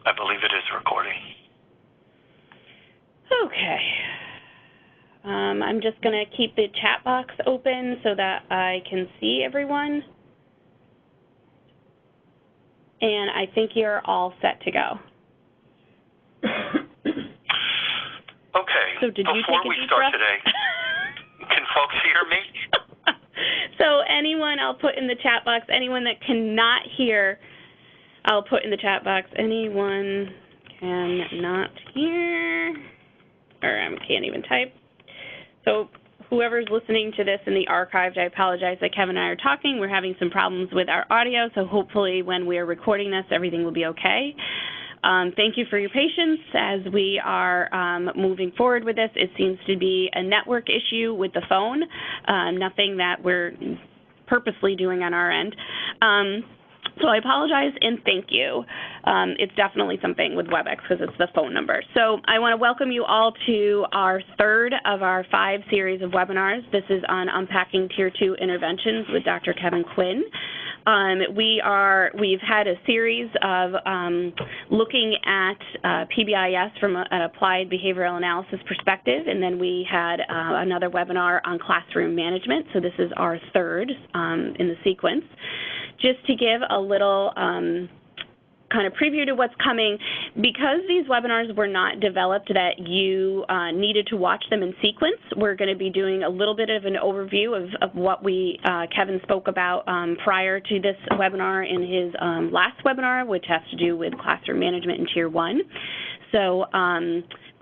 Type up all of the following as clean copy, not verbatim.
I believe it is recording. Okay. I'm just going to keep the chat box open so that I can see everyone. And I think you're all set to go. Okay. So did you Before take a we deep start breath? today, can folks hear me? So anyone, I'll put in the chat box, anyone that cannot hear, I'll put in the chat box, anyone cannot hear, or I can't even type. So whoever's listening to this in the archived, I apologize that Kevin and I are talking. We're having some problems with our audio, so hopefully when we are recording this, everything will be okay. Thank you for your patience as we are moving forward with this. It seems to be a network issue with the phone, nothing that we're purposely doing on our end. So I apologize and thank you. It's definitely something with WebEx because it's the phone number. So I want to welcome you all to our third of our 5 series of webinars. This is on Unpacking Tier 2 Interventions with Dr. Kevin Quinn. We've had a series of looking at PBIS from an applied behavioral analysis perspective, and then we had another webinar on classroom management. So this is our third in the sequence. Just to give a little kind of preview to what's coming, because these webinars were not developed that you needed to watch them in sequence, we're going to be doing a little bit of an overview of what Kevin spoke about prior to this webinar in his last webinar, which has to do with classroom management in Tier 1. So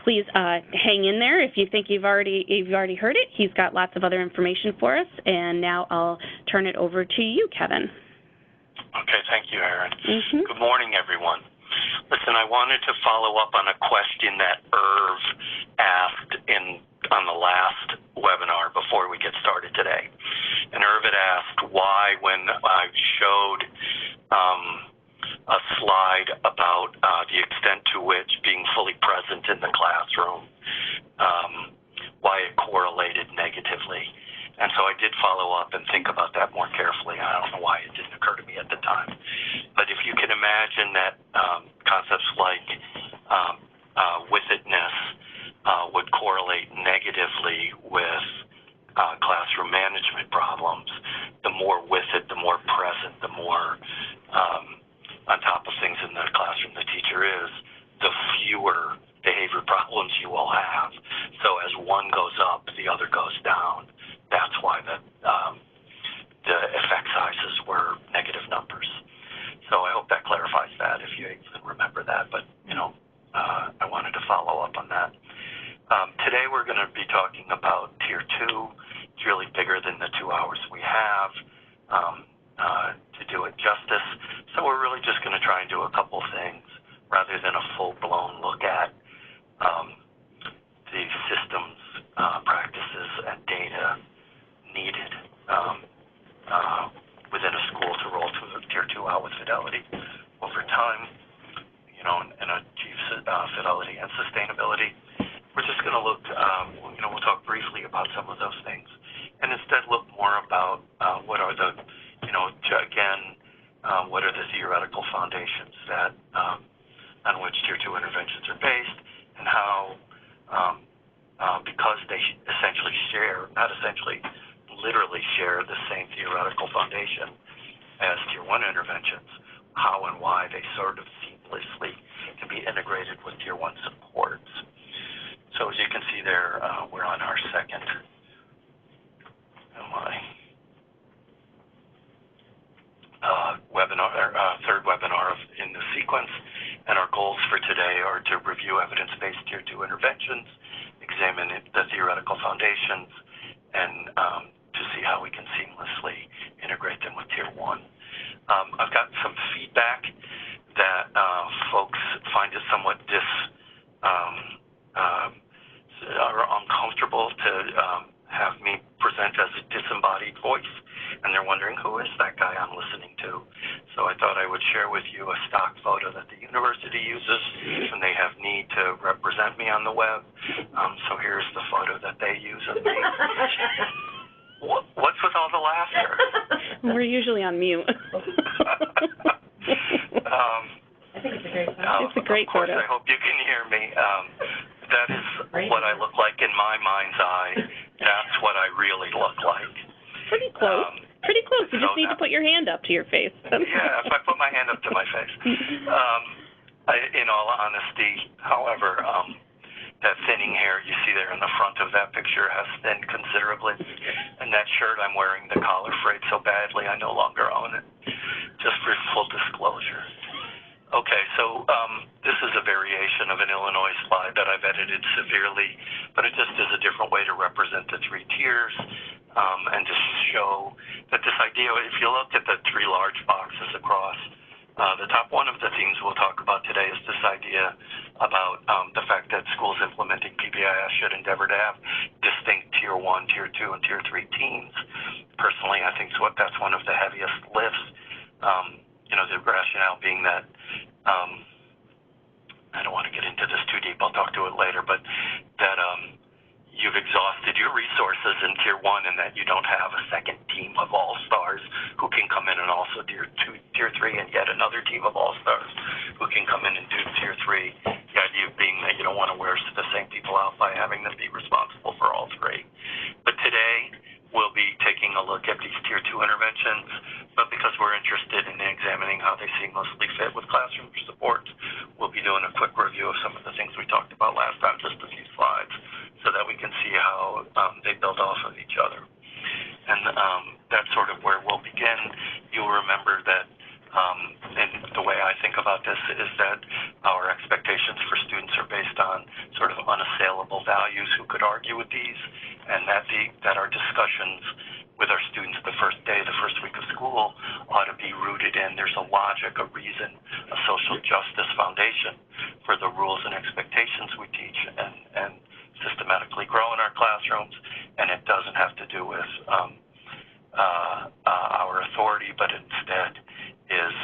please hang in there if you think you've already heard it. He's got lots of other information for us, and now I'll turn it over to you, Kevin. Okay, thank you, Erin. Good morning, everyone. Listen, I wanted to follow up on a question that Irv asked on the last webinar before we get started today. And Irv had asked why, when I showed a slide about the extent to which being fully present in the classroom, why it correlated negatively. And so I did follow up and think about that more carefully. I don't know why it didn't occur to me at the time. But if you can imagine that concepts like with-itness would correlate negatively with classroom management problems, the more with it, the more present, the more on top of things in the classroom the teacher is, the fewer behavior problems you will have. So as one goes up, the other goes down. That's why the effect sizes were negative numbers. So I hope that clarifies that, if you even remember that. But, I wanted to follow up on that. Today we're going to be talking about Tier 2. It's really bigger than the 2 hours we have to do it justice. So we're really just going to try and do a couple things rather than a full-blown look at the systems, practices, and data needed within a school to roll to Tier 2 out with fidelity over time, and achieve fidelity and sustainability. We're just going to look, we'll talk briefly about some of those things, and instead look more about what are the, what are the theoretical foundations that on which Tier 2 interventions are based, and how, because they essentially share, not essentially, literally share the same theoretical foundation as Tier 1 interventions, how and why they sort of seamlessly can be integrated with Tier 1 supports. So as you can see there, we're on our third webinar in the sequence, and our goals for today are to review evidence-based Tier 2 interventions, examine the theoretical foundations, and to see how we can seamlessly integrate them with Tier 1. I've got some feedback that folks find it somewhat are uncomfortable to have me present as a disembodied voice, and they're wondering, who is that guy I'm listening to? So I thought I would share with you a stock photo that the university uses when they have need to represent me on the web. So here's the photo that they use of me. What's with all the laughter? We're usually on mute. think it's a great photo. It's a great photo. Of course, I hope you can hear me. That is what I look like in my mind's eye. That's what I really look like. Pretty close. Pretty close. You just need to put your hand up to your face. Yeah, if I put my hand up to my face. In all honesty, however, that thinning hair you see there in the front of that picture has thinned considerably. And that shirt I'm wearing, the collar frayed so badly, I no longer own it. Just for full disclosure. Okay, so this is a variation of an Illinois slide that I've edited severely, but it just is a different way to represent the three tiers and to show that this idea, if you look at the three large boxes across, the top one of the themes we'll talk about today is this idea about the fact that schools implementing PBIS should endeavor to have distinct Tier 1, Tier 2, and Tier 3 teams. Personally, I think that's one of the heaviest lifts. The rationale being that, I don't want to get into this too deep, I'll talk to it later, but that you've exhausted your resources in Tier 1 and that you don't have a second team of all-stars who can come in and also Tier 2, Tier 3, and yet another team of all-stars who can come in and do Tier 3. The idea being that you don't want to wear the same people out by having them be responsible for all three. But today, we'll be taking a look at these Tier 2 interventions, but because we're interested in examining how they seamlessly fit with classroom supports, we'll be doing a quick review of some of the things we talked about last time, just a few slides, so that we can see how they build off of each other. And that's sort of where we'll begin. You'll remember that, and the way I think about this is that our expectations for students are based on sort of unassailable values who could argue with these, and that our discussions with our students the first day, the first week of school, ought to be rooted in there's a logic, a reason, a social justice foundation for the rules and expectations we teach and systematically grow in our classrooms, and it doesn't have to do with our authority, but instead is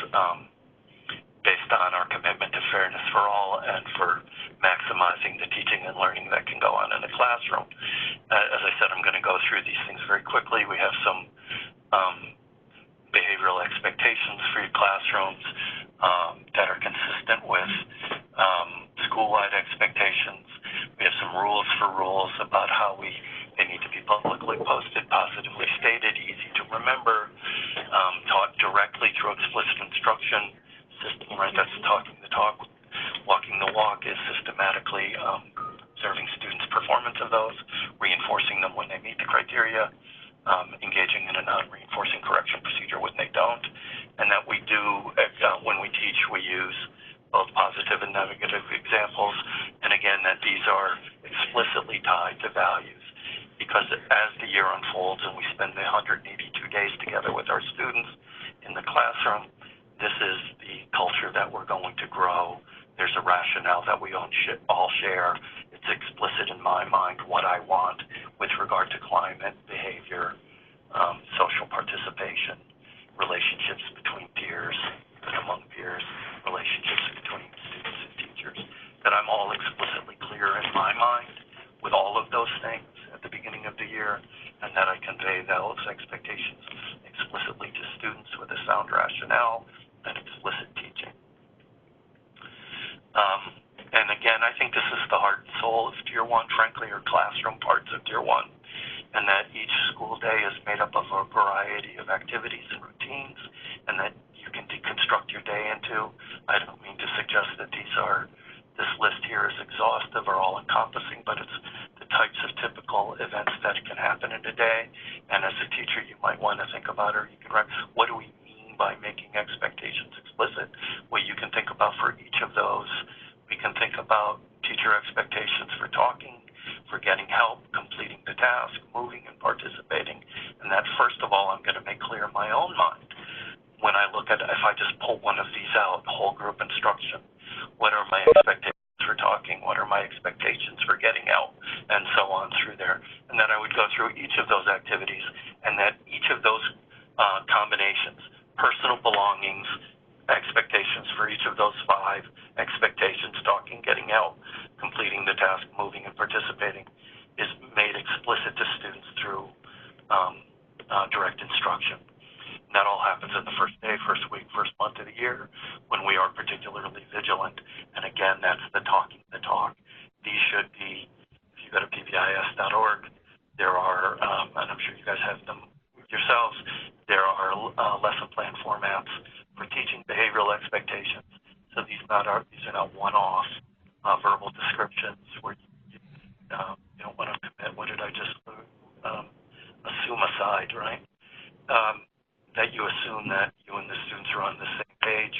based on our commitment to fairness for all and for maximizing the teaching and learning that can go on in the classroom. As I said, I'm going to go through these things very quickly. We have some behavioral expectations for your classrooms that are consistent with school-wide expectations. We have some rules about how they need to be publicly posted, positively stated, easy to remember, taught directly through explicit instruction system, right? That's talking the talk, walking the walk is systematically observing students' performance of those, reinforcing them when they meet the criteria, engaging in a non-reinforcing correction procedure when they don't, and that we do, when we teach, we use both positive and negative examples, and again, that these are explicitly tied to values, because as the year unfolds and we spend the 182 days together with our students in the classroom, this is the culture that we're going to grow. There's a rationale that we all share. It's explicit in my mind what I want with regard to climate, behavior, social participation, relationships between peers and among peers, relationships between students and teachers, that I'm all explicitly clear in my mind with all of those things at the beginning of the year, and that I convey those expectations explicitly to students with a sound rationale and explicit teaching. And again, I think this is the heart and soul of Tier 1, frankly, or classroom parts of Tier 1, and that each school day is made up of a variety of activities and routines, and that you can deconstruct your day into. I don't mean to suggest that this list here is exhaustive or all-encompassing, but it's the types of typical events that can happen in a day, and as a teacher, you might want to think about, or you can write, what do we mean by making expectations explicit? Well, you can think about for each of those. We can think about teacher expectations for talking, for getting help, completing the task, moving and participating. And that, first of all, I'm going to make clear in my own mind. When I look at, if I just pull one of these out, whole group instruction, what are my expectations for talking? What are my expectations for getting help? And so on through there. And then I would go through each of those activities, and that each of those combinations, personal belongings, expectations for each of those 5 expectations, talking, getting help, completing the task, moving and participating, is made explicit to students through direct instruction. And that all happens in the first day, first week, first month of the year when we are particularly vigilant. And again, that's the talking the talk. These should be, if you go to PBIS.org, there are, and I'm sure you guys have them yourselves, there are lesson plan formats for teaching behavioral expectations. So these are not one-off verbal descriptions where you don't want to commit, what did I just assume aside, right? That you assume that you and the students are on the same page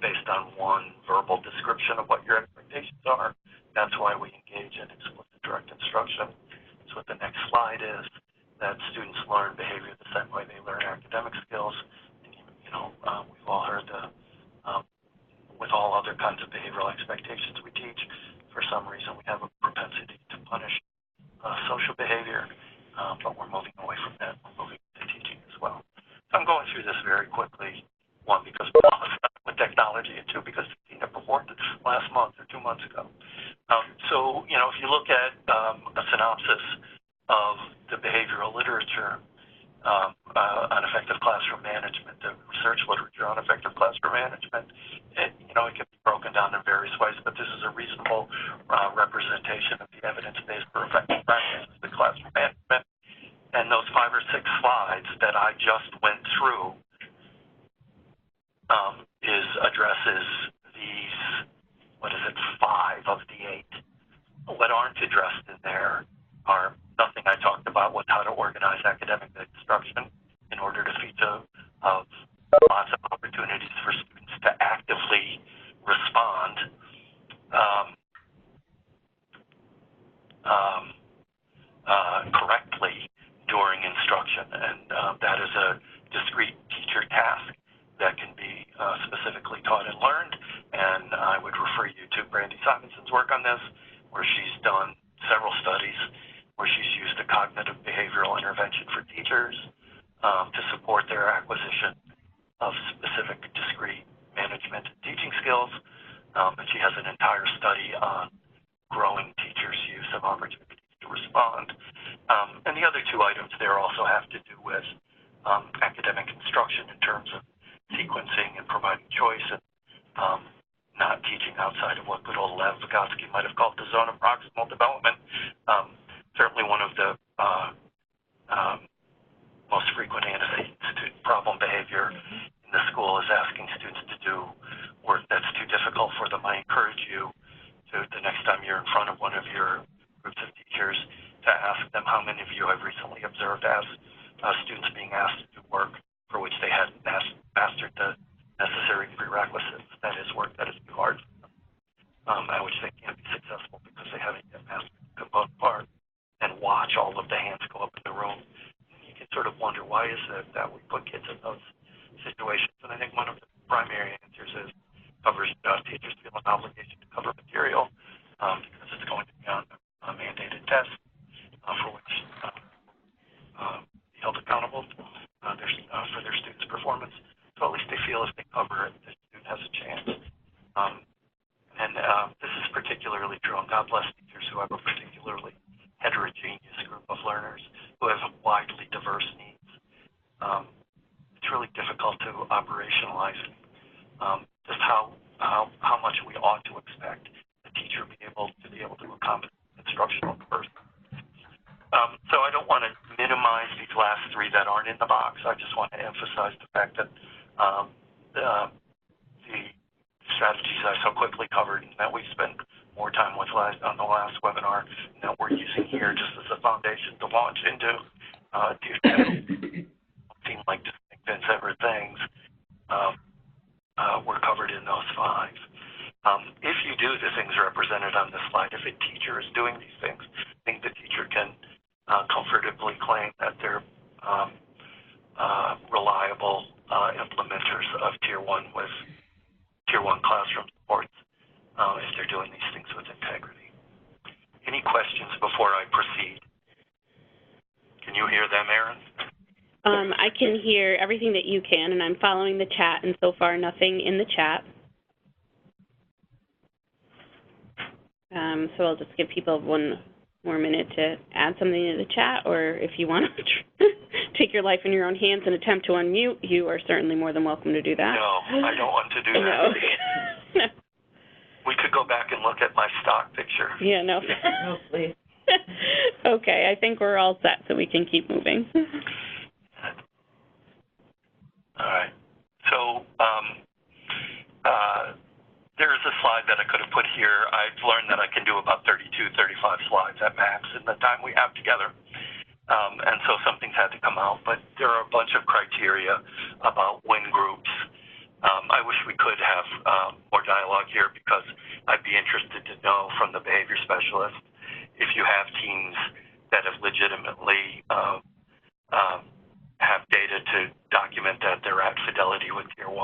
based on one verbal description of what your expectations are. That's why we engage in explicit direct instruction. So what the next slide is, that students learn behavior the same way they learn academic skills. And, we've all heard with all other kinds of behavioral expectations we teach, for some reason we have a propensity to punish social behavior, but we're moving away from that. We're moving to teaching as well. So I'm going through this very quickly, one, because we're all stuck with technology, and two, because Tina performed it last month or 2 months ago. So, if you look at a synopsis of the behavioral literature on effective classroom management, the research literature on effective classroom management, it can be broken down in various ways, but this is a reasonable representation of the evidence-based for effective practices in classroom management. And those 5 or 6 slides that I just went through addresses these, 5 of the 8. What aren't addressed in there are nothing I talked about was how to organize academic instruction in order to feed lots of opportunities for students to actively respond correctly during instruction, and that is a discrete teacher task that can be specifically taught and learned, and I would refer you to Brandy Simonson's work on this, where she's done several studies where she's used a cognitive behavioral intervention for teachers to support their acquisition of specific discrete management and teaching skills, and she has an entire study on growing teachers' use of opportunities to respond. And the other 2 items there also have to do with academic instruction in terms of sequencing and providing choice and not teaching outside of what good old Lev Vygotsky might have called the zone of proximal development. Certainly one of the most frequent antecedents to problem behavior in the school is asking students to do work that's too difficult for them. I encourage you to, the next time you're in front of one of your groups of teachers, to ask them how many of you have recently observed as students being asked to do work for which they hadn't mastered the necessary prerequisites. That is work that is too hard for them, at which they can't be successful because they haven't yet mastered the component part, and watch all of the hands go up in the room. You can sort of wonder, why is it that we put kids in those situations? And I think one of the primary answers is teachers feel an obligation to cover material because it's going to be on a mandated test for which be held accountable for their students' performance. So at least they feel if they cover it, the student has a chance. This is particularly true, and God bless teachers who have a particularly heterogeneous group of learners who have widely diverse needs. It's really difficult to operationalize just how much we ought to expect a teacher be able to accommodate instructional diversity. So I don't want to minimize these last 3 that aren't in the box. I just want to emphasize the fact that the strategies I so quickly covered and that we spent more time with on the last webinar and that we're using here just as a foundation to launch into seem like distinct separate things were covered in those 5. If you do the things represented on this slide, if a teacher is doing these things, I think the teacher can comfortably claim that they're reliable implementers of Tier 1 with Tier 1 classroom supports if they're doing these things with integrity. Any questions before I proceed? Can you hear them, Erin? I can hear everything that you can, and I'm following the chat, and so far nothing in the chat. So I'll just give people 1 more minute to add something to the chat, or if you want to take your life in your own hands and attempt to unmute, you are certainly more than welcome to do that. No, I don't want to do that. No. We could go back and look at my stock picture. Yeah, no. No, please. Okay, I think we're all set, so we can keep moving. All right. So there is a slide that I could have put here. I've learned that I can do about 32, 35 slides at max in the time we have together. And so something's had to come out. But there are a bunch of criteria about win groups. I wish we could have more dialogue here because I'd be interested to know from the behavior specialist if you have teams that have legitimately have data to document that they're at fidelity with Tier 1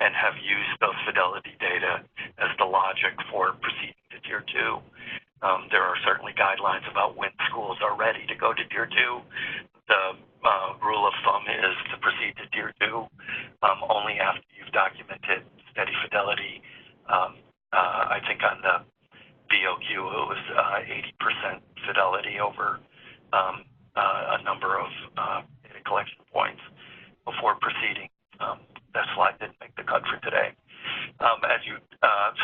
and have used those fidelity data as the logic for proceeding to Tier 2. There are certainly guidelines about when schools are ready to go to Tier 2. The rule of thumb is to proceed to Tier 2 only after you've documented steady fidelity. I think on the BOQ it was 80% fidelity over a number of data collection points before proceeding. That slide didn't make the cut for today.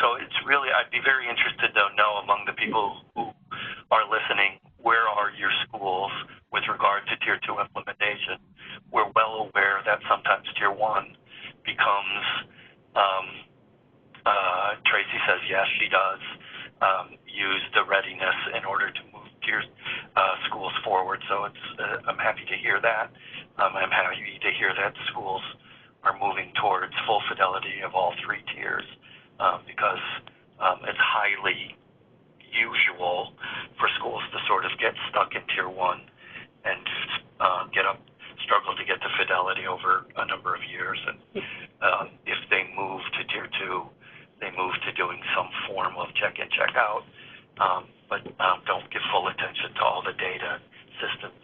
So it's really, I'd be very interested to know among the people who are listening, where are your schools with regard to Tier 2 implementation? We're well aware that sometimes Tier 1 becomes, Tracy says yes, she does, use the readiness in order to move Tier schools forward. So it's, I'm happy to hear that. I'm happy to hear that schools are moving towards full fidelity of all 3 tiers because it's highly usual for schools to sort of get stuck in Tier 1 and struggle to get to fidelity over a number of years. And if they move to Tier 2, they move to doing some form of check-in, check-out, but don't give full attention to all the data, systems,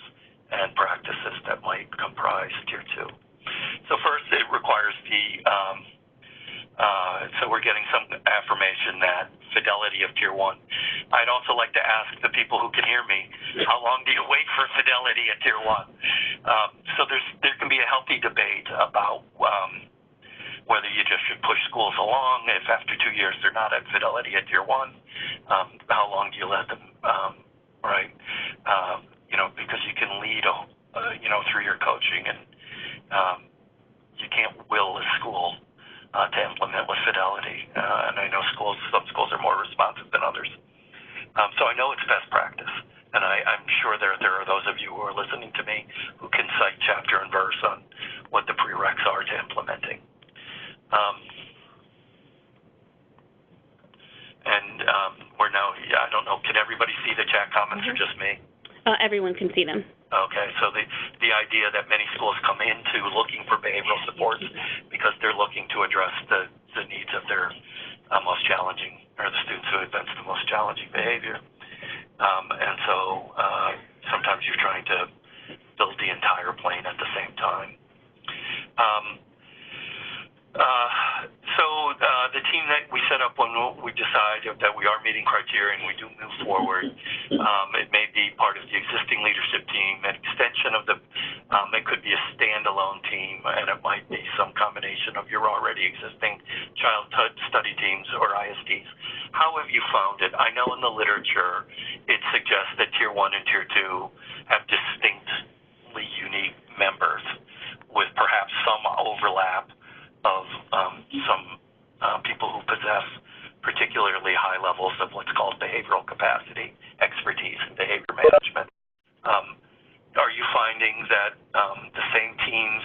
and practices that might comprise Tier 2. So first, it requires so we're getting some affirmation that fidelity of Tier 1. I'd also like to ask the people who can hear me, how long do you wait for fidelity at Tier 1? So there can be a healthy debate about whether you just should push schools along. If after 2 years they're not at fidelity at Tier 1, how long do you let them, right? Because you can lead, through your coaching, and you can't will a school to implement with fidelity. And I know some schools are more responsive than others. So I know it's best practice. And I'm sure there are those of you who are listening to me who can cite chapter and verse on what the prereqs are to implementing. We're now, I don't know, can everybody see the chat comments or just me? Everyone can see them. Okay, so the idea that many schools come into looking for behavioral supports because they're looking to address the needs of their most challenging, or the students who advance the most challenging behavior. And so sometimes you're trying to build the entire plane at the same time. So the team that we set up when we decided that we are meeting criteria and we do move forward, it may be part of the existing leadership team, an extension of it could be a standalone team, and it might be some combination of your already existing childhood study teams or ISDs. How have you found it? I know in the literature it suggests that Tier 1 and Tier 2 have distinctly unique members with perhaps some overlap of some people who possess particularly high levels of what's called behavioral capacity, expertise in behavior management. Are you finding that the same teams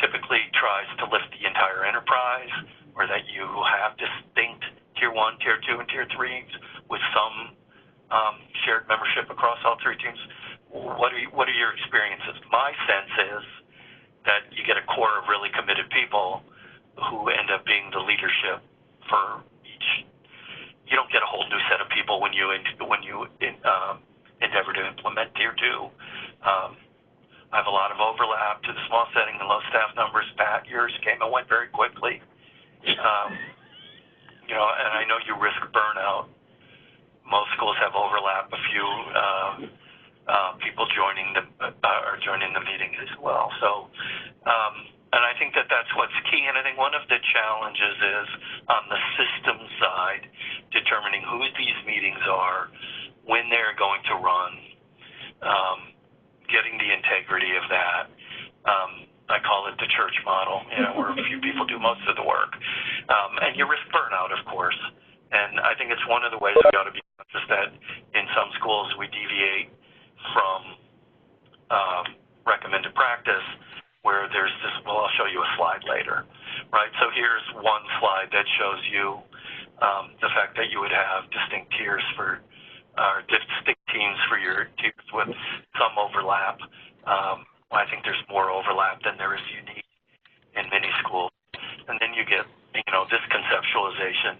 typically tries to lift the entire enterprise, or that you have distinct Tier 1, Tier 2, and Tier 3s with some shared membership across all 3 teams? What are your experiences? My sense is that you get a core of really committed people who end up being the leadership for each. You don't get a whole new set of people when you endeavor to implement Tier 2. I have a lot of overlap to the small setting and low staff numbers. Pat, yours came and went very quickly. And I know you risk burnout, most schools have overlap. A few people joining the meeting as well. So, and I think that that's what's key. And I think one of the challenges is on the system side, determining who these meetings are, when they're going to run, getting the integrity of that. I call it the church model, where a few people do most of the work. And you risk burnout, of course. And I think it's one of the ways we ought to be conscious that in some schools we deviate from recommended practice, where there's this, well, I'll show you a slide later, right? So here's one slide that shows you the fact that you would have distinct tiers for, or distinct teams for your tiers with some overlap. I think there's more overlap than there is unique in many schools. And then you get, this conceptualization.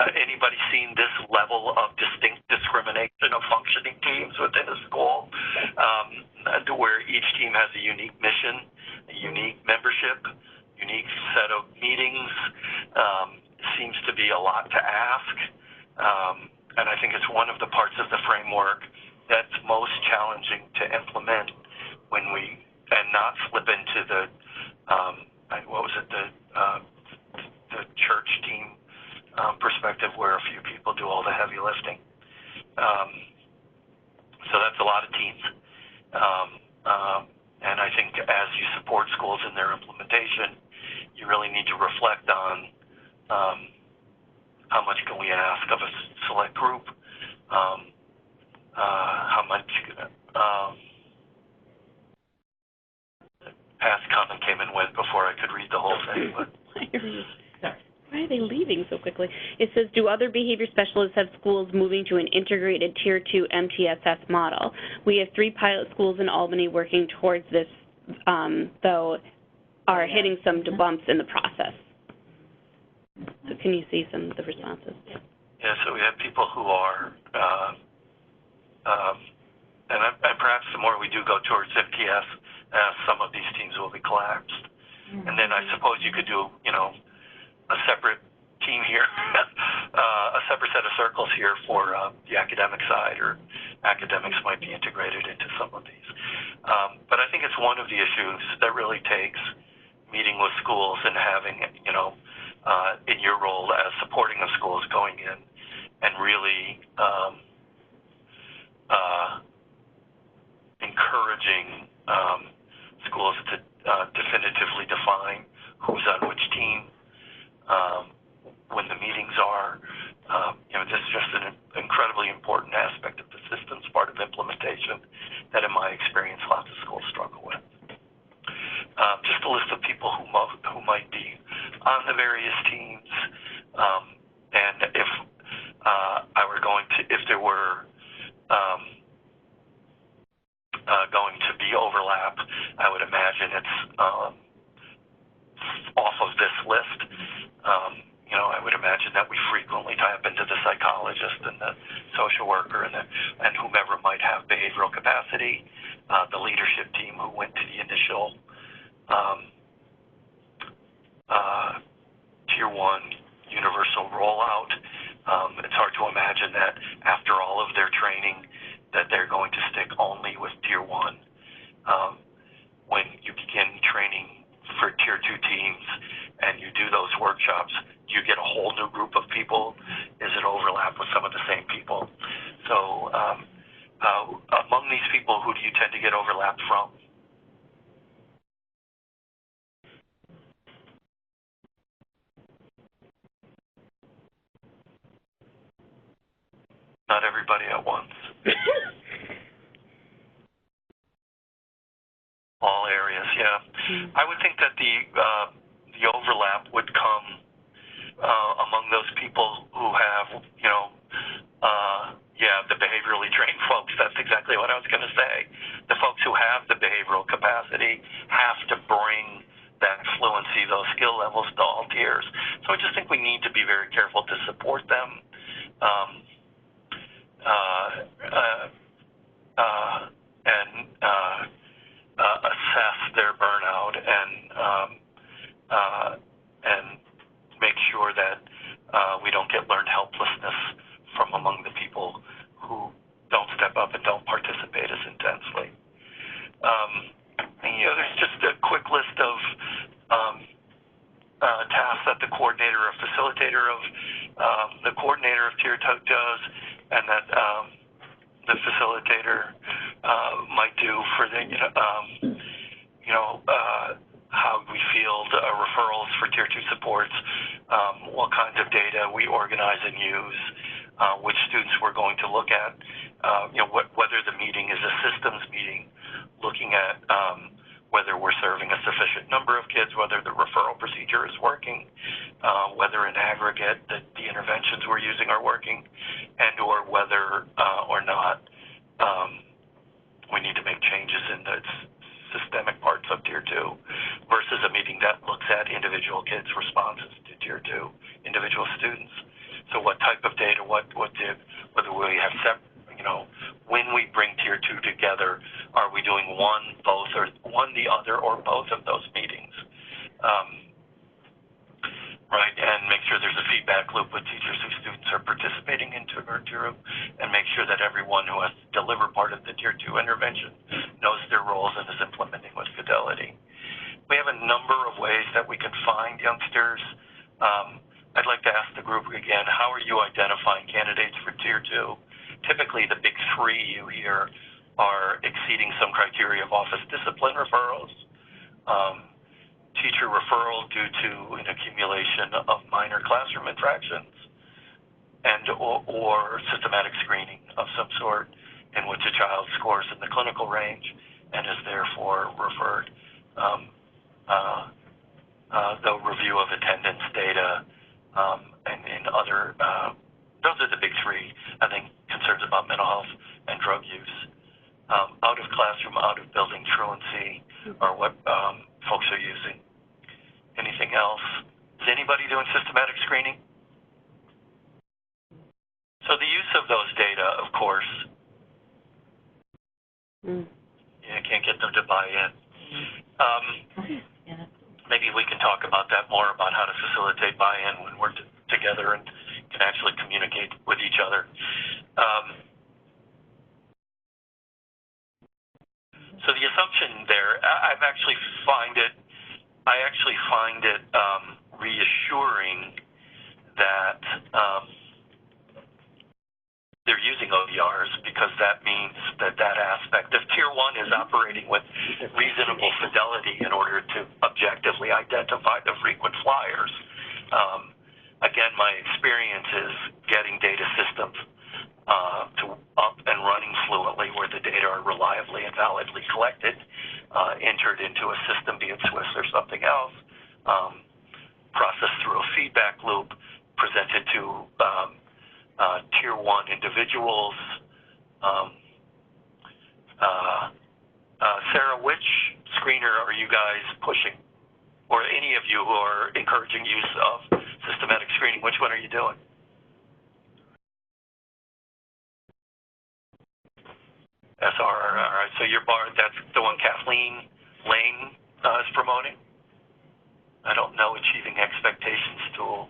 Anybody seen this level of distinct discrimination of functioning teams within a school, where each team has a unique mission, a unique membership, unique set of meetings? Seems to be a lot to ask. And I think it's one of the parts of the framework that's most challenging to implement and not slip into the, the church team perspective, where a few people do all the heavy lifting. So that's a lot of teams. And I think as you support schools in their implementation, you really need to reflect on how much can we ask of a select group, how much past comment came in with before I could read the whole thing. But why are they leaving so quickly? It says, do other behavior specialists have schools moving to an integrated Tier 2 MTSS model? We have 3 pilot schools in Albany working towards this, though are hitting some bumps in the process. So can you see some of the responses? Yeah, so we have people who are, and perhaps the more we do go towards MTS, some of these teams will be collapsed. And then I suppose you could do, a separate team here, a separate set of circles here for the academic side, or academics might be integrated into some of these. But I think it's one of the issues that really takes meeting with schools and having, in your role as supporting of schools, going in and really encouraging schools to definitively define who's on which team, when the meetings are. This is just an incredibly important aspect of the systems part of implementation that, in my experience, lots of schools struggle with. Just a list of people who might be on the various teams, and if there were going to be overlap, I would imagine it's off of this list. I would imagine that we frequently tap into the psychologist and the social worker and whomever might have behavioral capacity, the leadership team who went to the initial Tier 1 universal rollout. It's hard to imagine that after all of their training that they're going to stick only with Tier 1. When you begin training for Tier 2 teams and you do those workshops, do you get a whole new group of people? Is it overlap with some of the same people? So among these people, who do you tend to get overlap from? Not everybody at once. All areas, yeah. I would think that the overlap would come among those people who have, the behaviorally trained folks. That's exactly what I was going to say. The folks who have the behavioral capacity have to bring that fluency, those skill levels to all tiers. So I just think we need to be very careful to support them. And assess their burnout and make sure that we don't get learned helplessness from among the people who don't step up and don't participate as intensely. There's just a quick list of tasks that the coordinator or facilitator of the coordinator of Tier 2 does, and that the facilitator might do for the how we field referrals for Tier 2 supports, what kinds of data we organize and use, which students we're going to look at, whether the meeting is a systems meeting, looking at whether we're serving a sufficient number of kids, whether the referral procedure is working, whether in aggregate the interventions we're using are working, and or whether or not we need to make changes in the systemic parts of Tier 2 versus a meeting that looks at individual kids' responses to Tier 2, individual students. So what type of data, whether we have when we bring Tier 2 together, are we doing one, both, or one, the other, or both of those meetings? Right, and make sure there's a feedback loop with teachers whose students are participating in Tier 2, and make sure that everyone who has to deliver part of the Tier 2 intervention knows their roles and is implementing with fidelity. We have a number of ways that we can find youngsters. I'd like to ask the group again, how are you identifying candidates for Tier 2? Typically, the big three you hear are exceeding some criteria of office discipline referrals, teacher referral due to an accumulation of minor classroom infractions, and or systematic screening of some sort in which a child scores in the clinical range and is therefore referred. The review of attendance data and other, those are the big three, I think, concerns about mental health and drug use. Out of classroom, out of building truancy are what folks are using. Anything else? Is anybody doing systematic screening? So the use of those data, of course, you can't get them to buy in. Maybe we can talk about that more, about how to facilitate buy-in when we're together and can actually communicate with each other. So the assumption there, I actually find it reassuring that they're using ODRs, because that means that aspect of Tier 1 is operating with reasonable fidelity in order to objectively identify the frequent flyers. Again, my experience is getting data systems to up and running fluently, where the data are reliably and validly collected, entered into a system, be it Swiss or something else, processed through a feedback loop, presented to Tier 1 individuals. Sarah, which screener are you guys pushing? Or any of you who are encouraging use of systematic screening, which one are you doing? SR, all right, so your bar, that's the one Kathleen Lane is promoting? I don't know Achieving Expectations tool.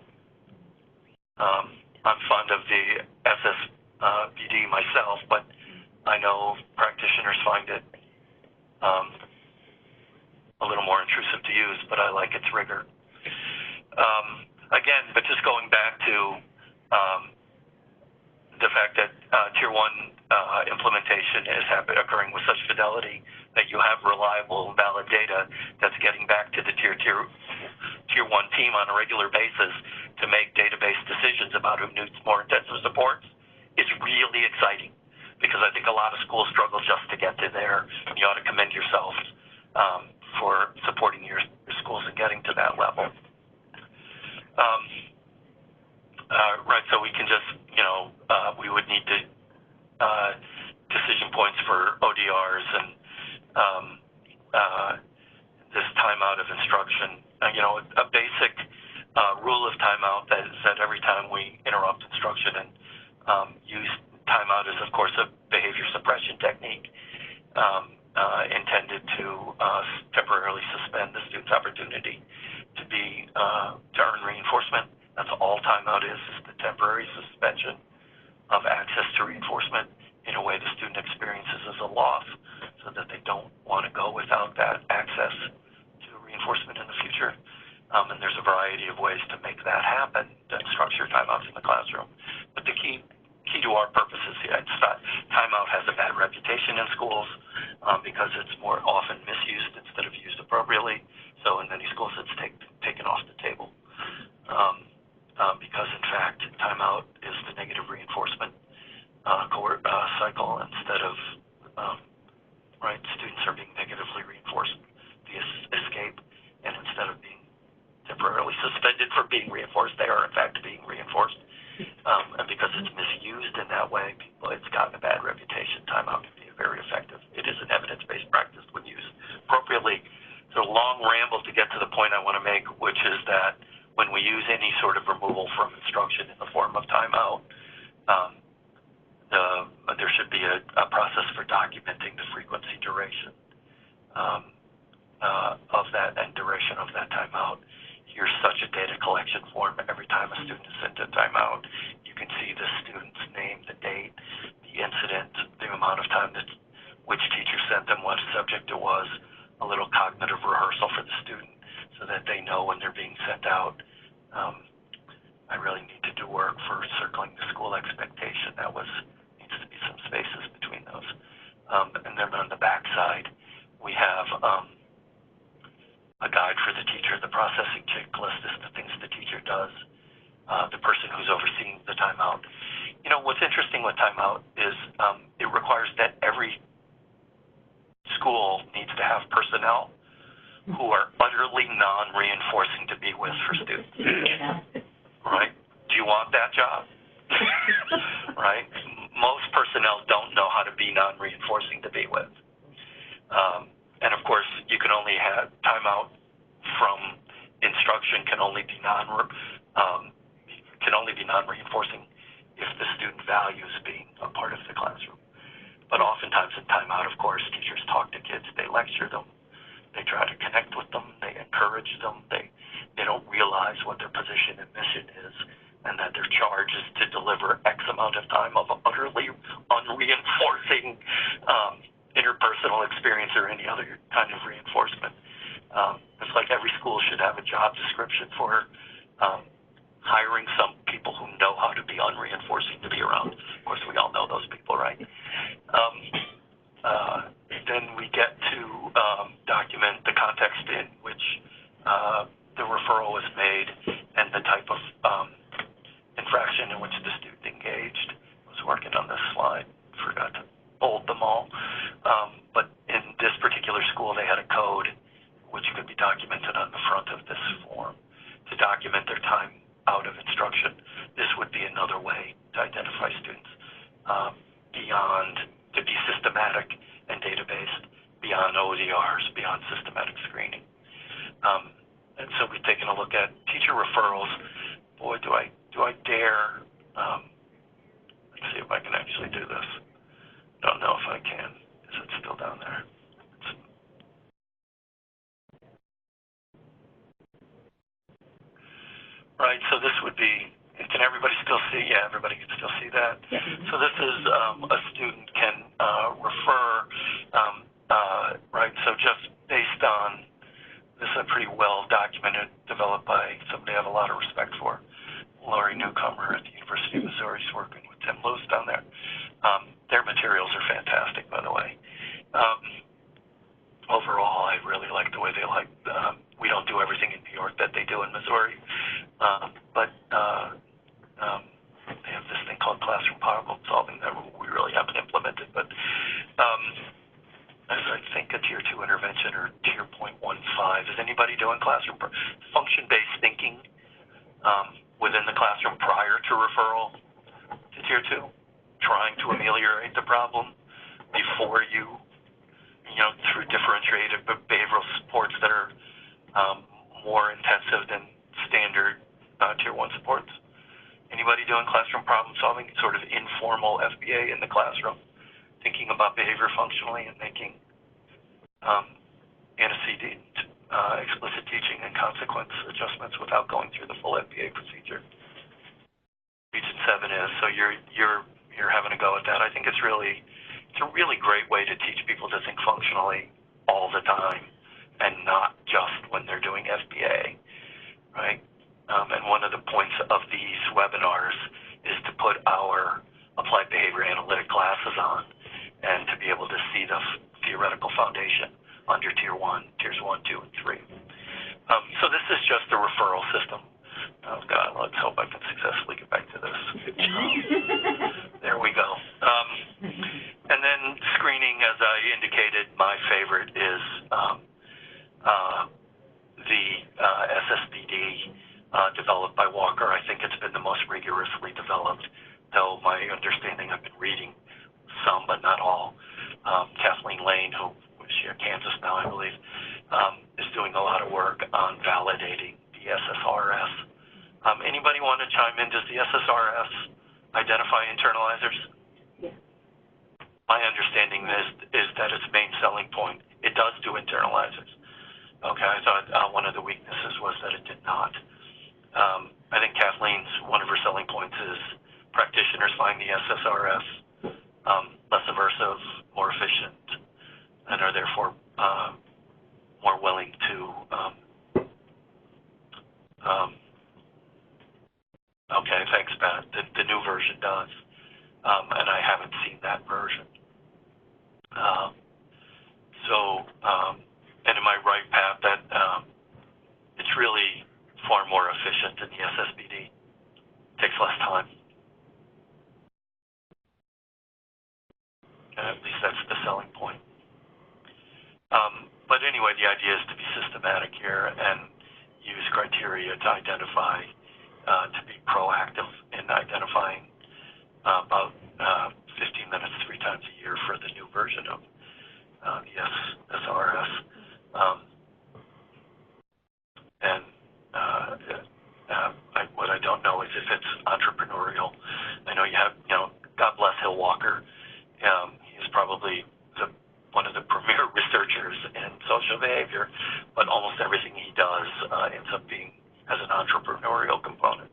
I'm fond of the SSBD myself, but I know practitioners find it a little more intrusive to use, but I like its rigor. Again, but just going back to the fact that Tier 1 implementation is occurring with such fidelity that you have reliable and valid data that's getting back to the Tier 1 team on a regular basis to make database decisions about who needs more intensive supports is really exciting, because I think a lot of schools struggle just to get to there, and you ought to commend yourselves for supporting your schools and getting to that level. Right, so we can just, we would need to decision points for ODRs and this timeout of instruction. A basic rule of timeout that is that every time we interrupt instruction and use timeout is, of course, a behavior suppression technique intended to temporarily suspend the student's opportunity to earn reinforcement. That's all timeout is the temporary suspension of variety of ways to make that happen, then structure timeouts in the classroom. But the key to our purposes here, timeout has a bad reputation in schools because it's more often misused instead of used appropriately. So in many schools, it's taken off the table because, in fact, timeout is the negative reinforcement cycle instead of students are being negatively reinforced via escape, and instead of being temporarily suspended for being reinforced, they are in fact being reinforced. And because it's misused in that way, it's gotten a bad reputation. Timeout can be very effective. It is an evidence-based practice when used appropriately. It's a long ramble to get to the point I want to make, which is that when we use any sort of removal from instruction in the form of timeout, there should be a process for documenting the frequency, duration of that, and duration of that timeout. Here's such a data collection form. Every time a student is sent a timeout, you can see the student's name, the date, the incident, the amount of time that which teacher sent them, what subject it was, a little cognitive rehearsal for the student so that they know when they're being sent out. I really need to do work for circling the school expectation. Needs to be some spaces between those. And then on the back side, we have a guide for the teacher. The processing checklist is the things the teacher does. The person who's overseeing the timeout. What's interesting with timeout is it requires that every school needs to have personnel who are utterly non-reinforcing to be with for students. Right? Do you want that job? Right? Most personnel don't know how to be non-reinforcing to be with. And of course, you can only have timeout from instruction can only be non-reinforcing if the student values being a part of the classroom. But oftentimes in timeout, of course, teachers talk to kids, they lecture them, they try to connect with them, they encourage them, they don't realize what their position and mission is, and that their charge is to deliver X amount of time of utterly unreinforcing interpersonal experience or any other kind of reinforcement. It's like every school should have a job description for hiring some people who know how to be unreinforcing to be around. Of course, we all know those people, right? Then we get to document the context in which the referral was made and the type of infraction in which the student engaged. I was working on this slide, forgot to bold them all. But in this particular school, they had a code which could be documented on the front of this form to document their time out of instruction. This would be another way to identify students to be systematic and data-based, beyond ODRs, beyond systematic screening. And so we've taken a look at teacher referrals. Boy, do I dare. Let's see if I can actually do this. Don't know if I can. Is it still down there? Right, so this would be, can everybody still see? Yeah, everybody can still see that. Yeah. So this is a student can refer, right, so just based on, this is a pretty well documented, developed by somebody I have a lot of respect for, Lori Newcomer at the University of Missouri. She's working with Tim Lewis down there. Their materials are fantastic, by the way. Overall, I really like the way they we don't do everything in New York that they do in Missouri, but they have this thing called classroom problem solving that we really haven't implemented. But as I think a Tier 2 intervention or Tier 0.15, is anybody doing classroom function-based thinking within the classroom prior to referral to Tier 2, trying to ameliorate the problem before through differentiated behavioral supports that are more intensive than standard Tier 1 supports? Anybody doing classroom problem solving, sort of informal FBA in the classroom, thinking about behavior functionally and making antecedent explicit teaching and consequence adjustments without going through the full FBA procedure? Region 7 is, so you're having a go at that. I think it's a really great way to teach people to think functionally all the time and not just when they're doing FBA, right? 3. So this is just the referral system. Oh, God, let's hope I can successfully get back to this. There we go. And then screening, as I indicated, my favorite is the SSBD developed by Walker. I think it's been the most rigorously developed, though my understanding, I've been reading some, but not all. Kathleen Lane, who is here in Kansas now, I believe, is doing a lot of work on validating the SSRS. Anybody want to chime in? Does the SSRS identify internalizers? Yeah. My understanding is that its main selling point, it does do internalizers. Okay, I thought one of the weaknesses was that it did not. I think Kathleen's, one of her selling points is practitioners find the SSRS less aversive, more efficient, and are therefore more willing to okay, thanks, Pat. The new version does, and I haven't seen that version. And am I right, Pat, that it's really far more efficient than the SSBD? Takes less time. At least that's the selling point. But anyway, the idea is to be systematic here and use criteria to identify, to be proactive in identifying about 15 minutes 3 times a year for the new version of the SRS. What I don't know is if it's entrepreneurial. I know you have, God bless Hill Walker. He's probably one of the premier researchers in social behavior, but almost everything he does ends up being as an entrepreneurial component.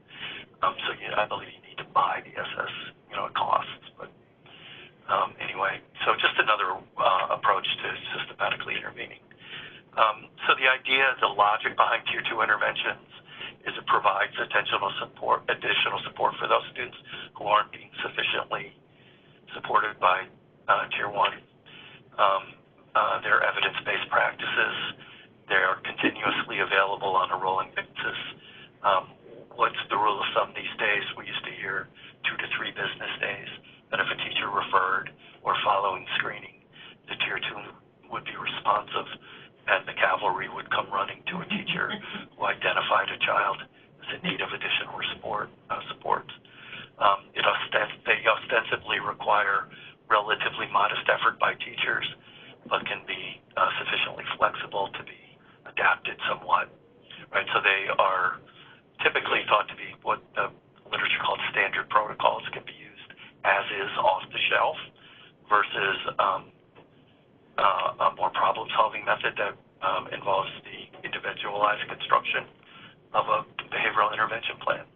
So I believe you need to buy the SS, it costs. But anyway, so just another approach to systematically intervening. So the idea, the logic behind Tier 2 interventions is it provides additional support for those students who aren't being sufficiently supported by Tier 1. They're evidence-based practices. They are continuously available on a rolling basis. What's the rule of thumb these days? We used to hear 2 to 3 business days. And if a teacher referred or following screening, the Tier 2 would be responsive, and the cavalry would come running to a teacher who identified a child as in need of additional support. They ostensibly require relatively modest effort by teachers, but can be sufficiently flexible to be adapted somewhat. Right? So they are typically thought to be what the literature calls standard protocols, can be used as is off the shelf versus a more problem-solving method that involves the individualized construction of a behavioral intervention plan.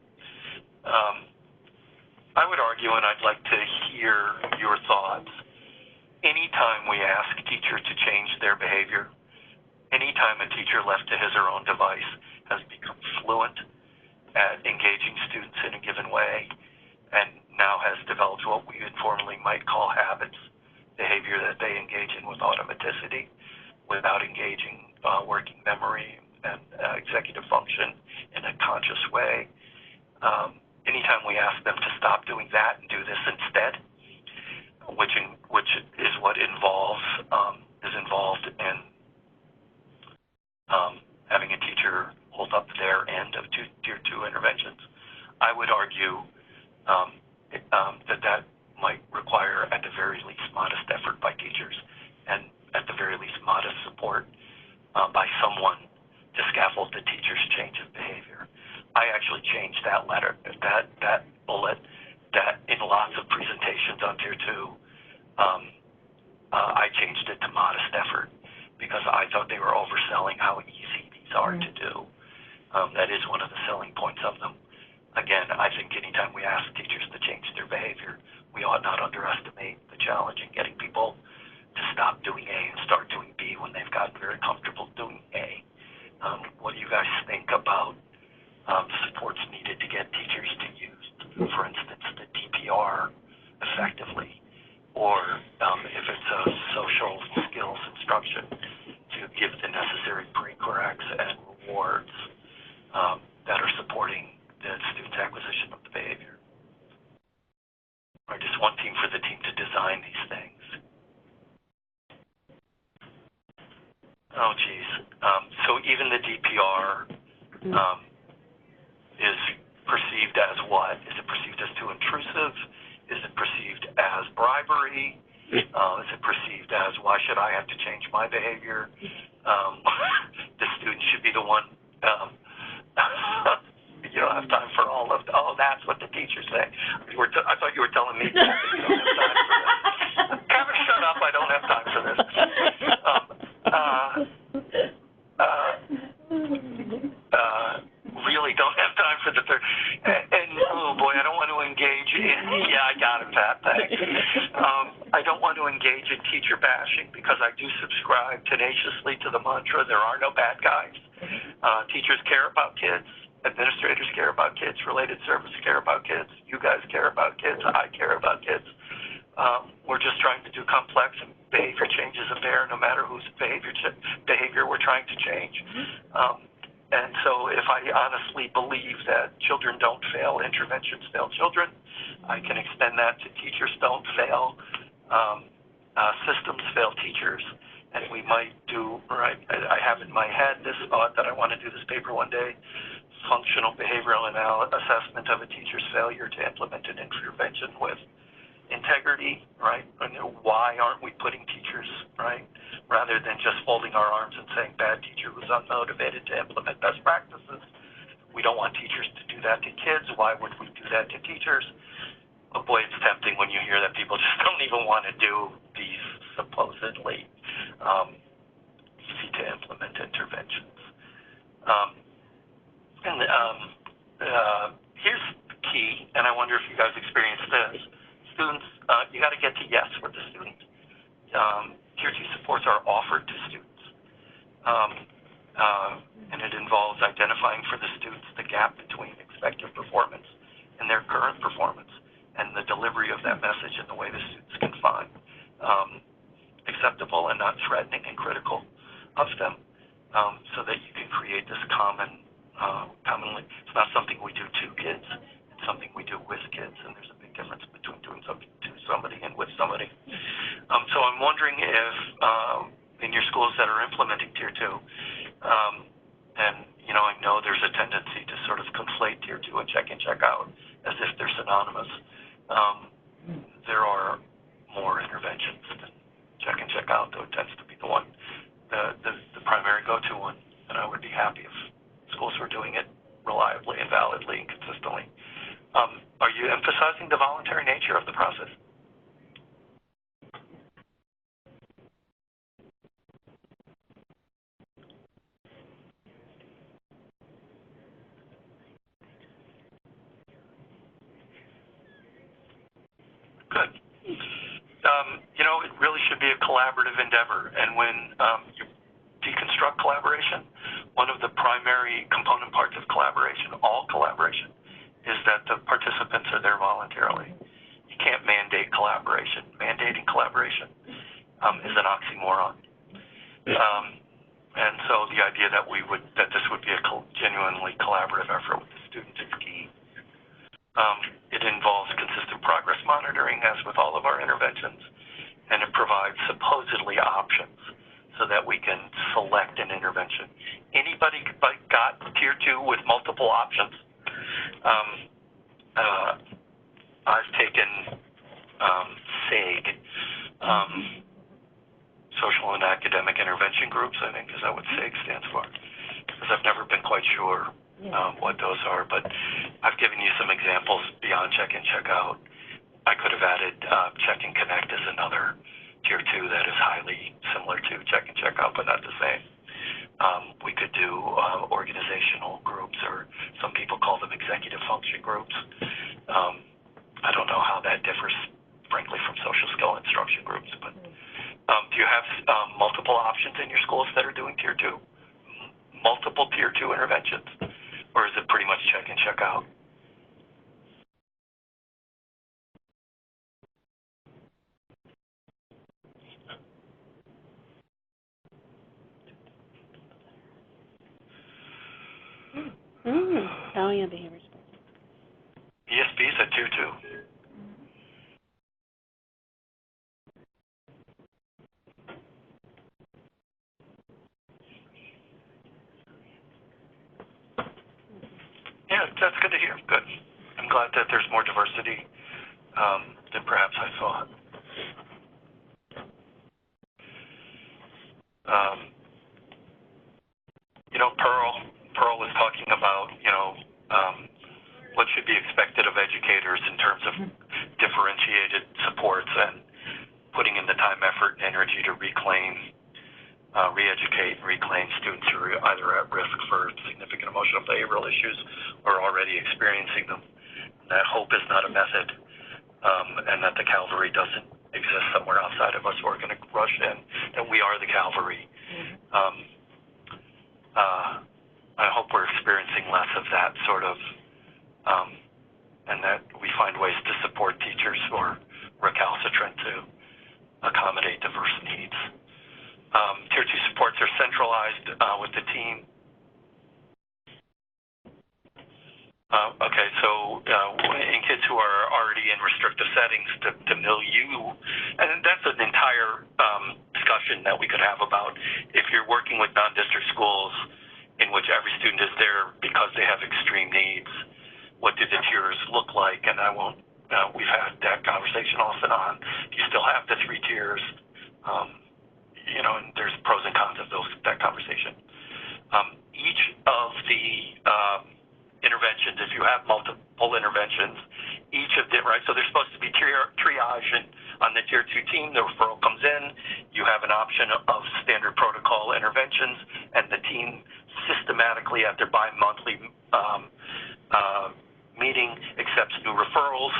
I would argue, and I'd like to hear your thoughts, anytime we ask teachers to change their behavior, anytime a teacher left to his or her own device has become fluent at engaging students in a given way and now has developed what we informally might call habits, behavior that they engage in with automaticity without engaging working memory and executive function in a conscious way. Anytime we ask them to stop doing that and do this instead, which is what is involved in having a teacher hold up their end of Tier 2 interventions, I would argue that might require, at the very least, modest effort by teachers and, at the very least, modest support by someone to scaffold the teacher's change of behavior. I actually changed that bullet, that in lots of presentations on Tier 2, I changed it to modest effort because I thought they were overselling how easy these are to do. That is one of the selling points of them. Again, I think anytime we ask teachers to change their behavior, we ought not underestimate the challenge in getting people to stop doing A and start doing B when they've gotten very comfortable doing A. What do you guys think about supports needed to get teachers to use, for instance, the DPR effectively, or if it's a social skills instruction, to give the necessary pre-corrects and rewards that are supporting the student's acquisition of the behavior. Or just one team for the team to design these things. Oh, geez. So even the DPR is perceived as what? Is it perceived as too intrusive? Is it perceived as bribery? Is it perceived as, why should I have to change my behavior? The student should be the one. You don't have time for all of that's what the teachers say. I thought you were telling me that you don't have time for this. Kevin, shut up. I don't have time for this. Really don't have time for the third. And oh boy, I don't want to engage in, yeah, I got it, Pat, thanks. I don't want to engage in teacher bashing because I do subscribe tenaciously to the mantra, there are no bad guys. Teachers care about kids. Administrators care about kids. Related services care about kids. You guys care about kids. I care about kids. We're just trying to do complex behavior changes of there, no matter whose behavior we're trying to change. And so if I honestly believe that children don't fail, interventions fail children, I can extend that to teachers don't fail, systems fail teachers. And we might do, right, I have in my head this thought that I want to do this paper one day, functional behavioral assessment of a teacher's failure to implement an intervention with integrity, right? And why aren't we putting teachers, right, rather than just folding our arms and saying bad teacher was unmotivated to implement best practices? We don't want teachers to do that to kids. Why would we do that to teachers? Oh boy, it's tempting when you hear that people just don't even want to do these supposedly easy to implement interventions. Here's key, and I wonder if you guys experience this. Students, you got to get to yes with the student. Tier 2 supports are offered to students. And it involves identifying for the students the gap between expected performance and their current performance and the delivery of that message in the way the students can find acceptable and not threatening and critical of them, so that you can create this commonly, it's not something we do to kids, it's something we do with kids, and there's a big difference between doing something to somebody and with somebody. So I'm wondering if in your schools that are implementing Tier 2, and I know there's a tendency to sort of conflate Tier 2 and check-in, check-out as if they're synonymous. There are more interventions than check-in, check-out, though it tends to be the one, the primary go-to one, and I would be happy if schools were doing it reliably and validly and consistently. Are you emphasizing the voluntary nature of the process? Good. It really should be a collaborative endeavor, and when you deconstruct collaboration, one of the primary component parts of collaboration, all collaboration, is that the participants are there voluntarily. You can't mandate collaboration. Mandating collaboration is an oxymoron. And so the idea that this would be a genuinely collaborative effort with the students is key. It involves consistent progress monitoring, as with all of our interventions, and it provides supposedly options so that we can select an intervention. Anybody got Tier 2 with multiple options? I've taken SAG, Social and Academic Intervention Groups, I think is that what SAG stands for, because I've never been quite sure what those are, but I've given you some examples beyond check-in, check-out. I could have added Check and Connect as another Tier 2 that is highly similar to check and check out, but not the same. We could do organizational groups, or some people call them executive function groups. I don't know how that differs, frankly, from social skill instruction groups, but do you have multiple options in your schools that are doing Tier 2? Multiple Tier 2 interventions? Or is it pretty much check and check out? Valiant behavior sports. ESB is at 2-2. Yeah, that's good to hear. Good. I'm glad that there's more diversity than perhaps I thought. Pearl was talking about, what should be expected of educators in terms of differentiated supports and putting in the time, effort, and energy to reclaim, re-educate, and reclaim students who are either at risk for significant emotional behavioral issues or already experiencing them. That hope is not a method, and that the cavalry doesn't exist somewhere outside of us who are going to rush in, that we are the cavalry. I hope we're experiencing less of that sort of, and that we find ways to support teachers who are recalcitrant to accommodate diverse needs. Tier 2 supports are centralized with the team. Okay, so in kids who are already in restrictive settings, the milieu, and that's an entire discussion that we could have about if you're working with non-district schools in which every student is there because they have extreme needs, what do the tiers look like? And I won't, we've had that conversation off and on. Do you still have the 3 tiers? And there's pros and cons of that conversation. Each of the interventions, if you have multiple interventions, each of them, right? So there's supposed to be triage on the tier 2 team. The referral comes in. You have an option of standard protocol interventions, and the team systematically at their bi-monthly meeting accepts new referrals,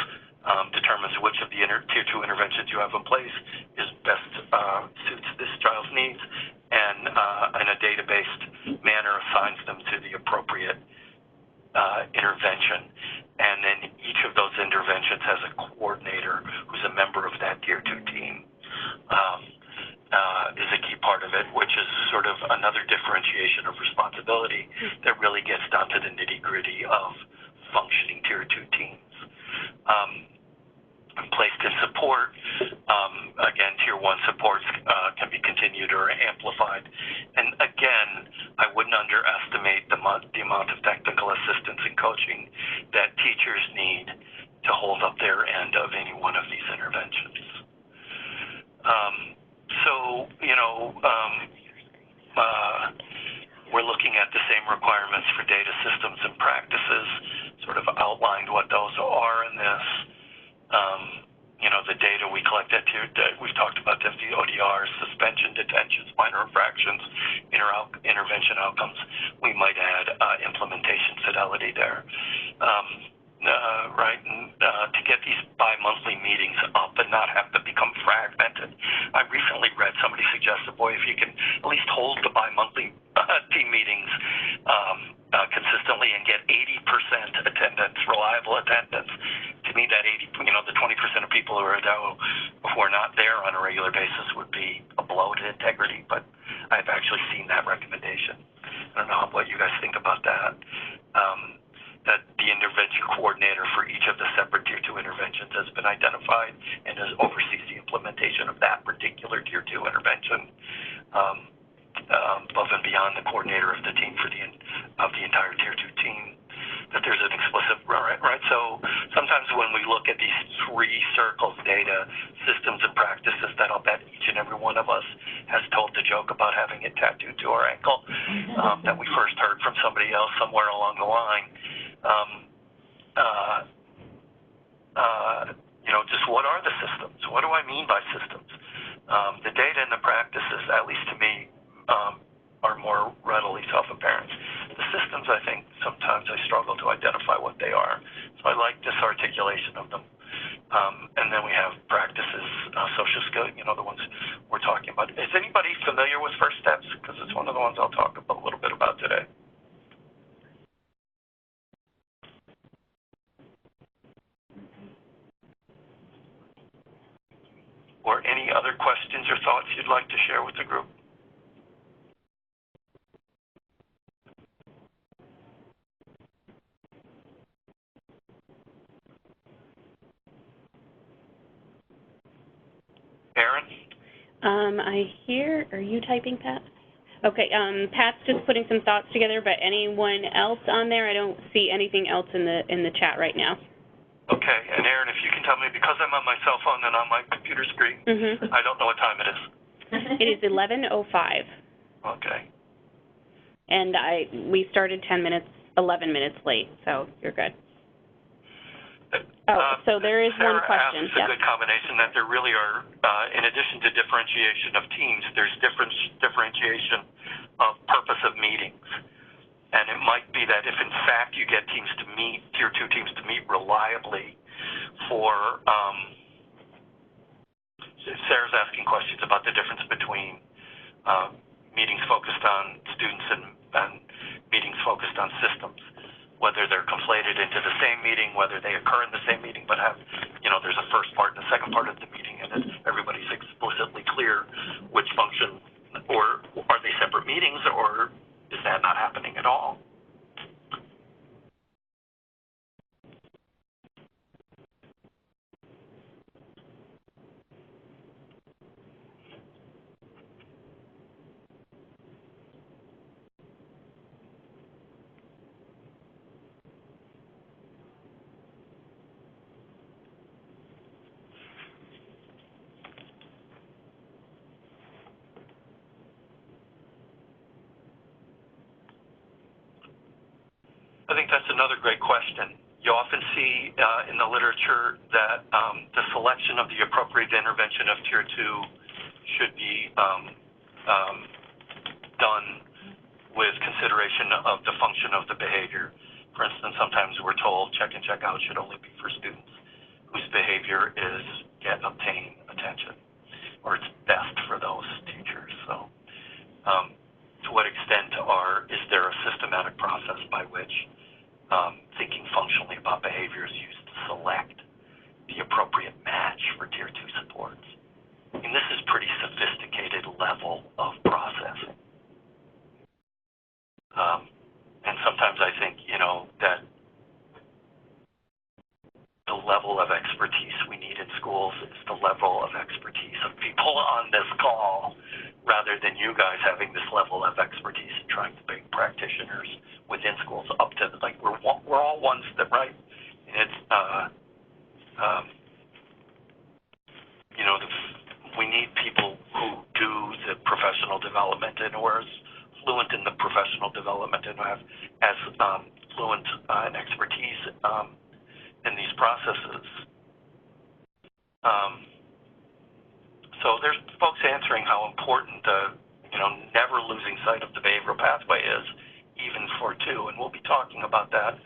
determines which of the tier 2 interventions you have in place is best suits this child's needs, and in a data-based manner assigns them to the appropriate intervention. And then each of those interventions has a coordinator who's a member of that tier 2 team. Is a key part of it, which is sort of another differentiation of responsibility that really gets down to the nitty-gritty of functioning tier 2 teams. Placed in support, again, tier 1 supports can be continued or amplified. And again, I wouldn't underestimate the amount of technical assistance and coaching that teachers need to hold up their end of any one of these interventions. We're looking at the same requirements for data systems and practices, sort of outlined what those are in this. The data we collect at tier, we've talked about the ODRs, suspension, detentions, minor infractions, intervention outcomes. We might add implementation fidelity there. Right? And to get these bi-monthly meetings up and not have to become fragmented. I recently read somebody suggested, boy, if you can at least hold the bi-monthly team meetings consistently and get 80% attendance, reliable attendance, to me that 80, the 20% of people who are not there on a regular basis would be a blow to integrity, but I've actually seen that recommendation. I don't know what you guys think about that. That the intervention coordinator for each of the separate tier 2 interventions has been identified and oversees the implementation of that particular tier 2 intervention, above and beyond the coordinator of the team of the entire tier 2 team. That there's an explicit right. So sometimes when we look at these 3 circles, data, systems, and practices, that I'll bet each and every one of us has told the joke about having it tattooed to our ankle that we first heard from somebody else somewhere along the line. Just what are the systems? What do I mean by systems? The data and the practices, at least to me, are more readily self-apparent. The systems, I think, sometimes I struggle to identify what they are. So I like this articulation of them. And then we have practices, social skills, the ones we're talking about. Is anybody familiar with First Steps? Because it's one of the ones I'll talk a little bit about today. Or any other questions or thoughts you'd like to share with the group? I hear, are you typing, Pat? Okay, Pat's just putting some thoughts together, but anyone else on there? I don't see anything else in the chat right now. Okay, and Aaron, if you can tell me, because I'm on my cell phone and on my computer screen, I don't know what time it is. It is 11:05. Okay. And we started 11 minutes late, so you're good. So there is one question. It's a good combination that there really are, in addition to differentiation of teams, there's differentiation of purpose of meetings. And it might be that if, in fact, you get teams to meet, Tier 2 teams to meet reliably for, Sarah's asking questions about the difference between meetings focused on students and meetings focused on systems, whether they're conflated into the same meeting, whether they occur in the same meeting, but have, there's a first part and a second part of the meeting, and everybody's explicitly clear which function, or are they separate meetings, or is that not happening at all? I think that's another great question. You often see in the literature that the selection of the appropriate intervention of Tier 2 should be done with consideration of the function of the behavior. For instance, sometimes we're told check and check out should only be for students whose behavior is obtain attention, or it's best for those teachers. So to what extent is there a systematic process by which thinking functionally about behavior is used to select the appropriate match for Tier 2 supports? And this is pretty sophisticated level of processing. And sometimes I think, that the level of expertise we need in schools is the level of expertise of people on this call, rather than you guys having this level of expertise and trying to bring practitioners within schools up to, we're all ones that, right? And it's, we need people who do the professional development and who are fluent in the professional development and who have as fluent an expertise in these processes. So there's folks answering how important never losing sight of the behavioral pathway is, even for 2, and we'll be talking about that.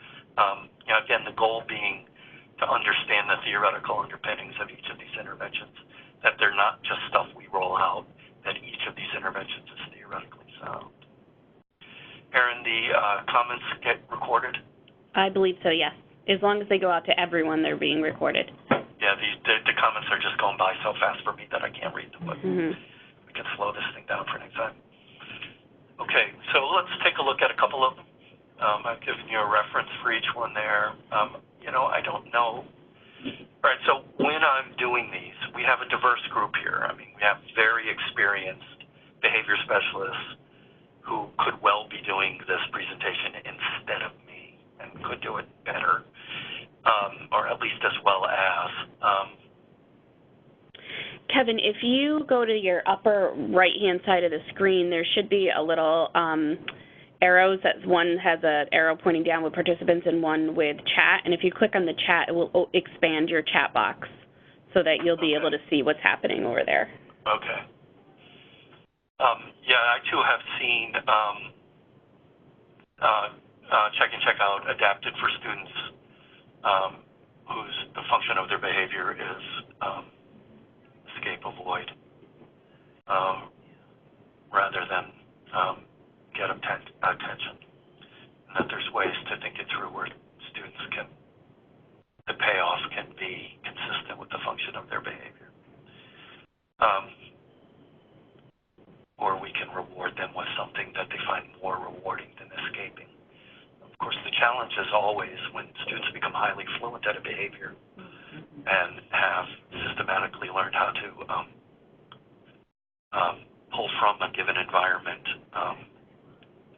Again, the goal being to understand the theoretical underpinnings of each of these interventions, that they're not just stuff we roll out, that each of these interventions is theoretically sound. Aaron, the comments get recorded? I believe so, yes. As long as they go out to everyone, they're being recorded. Yeah, the comments are just going by so fast for me that I can't read them, but we can slow this thing down for next time. Okay, so let's take a look at a couple of them. I've given you a reference for each one there. I don't know. All right, so when I'm doing these, we have a diverse group here. I mean, we have very experienced behavior specialists who could well be doing this presentation instead of me and could do it better, or at least as well as. Kevin, if you go to your upper right-hand side of the screen, there should be a little arrows. That one has an arrow pointing down with participants and one with chat. And if you click on the chat, it will expand your chat box so that you'll be able to see what's happening over there. Okay. Yeah, I too have seen check and check out adapted for students whose the function of their behavior is escape, avoid, rather than get attention. And that there's ways to think it through where students the payoff can be consistent with the function of their behavior. Or we can reward them with something that they find more rewarding than escaping. Of course, the challenge is always when students become highly fluent at a behavior and have systematically learned how to pull from a given environment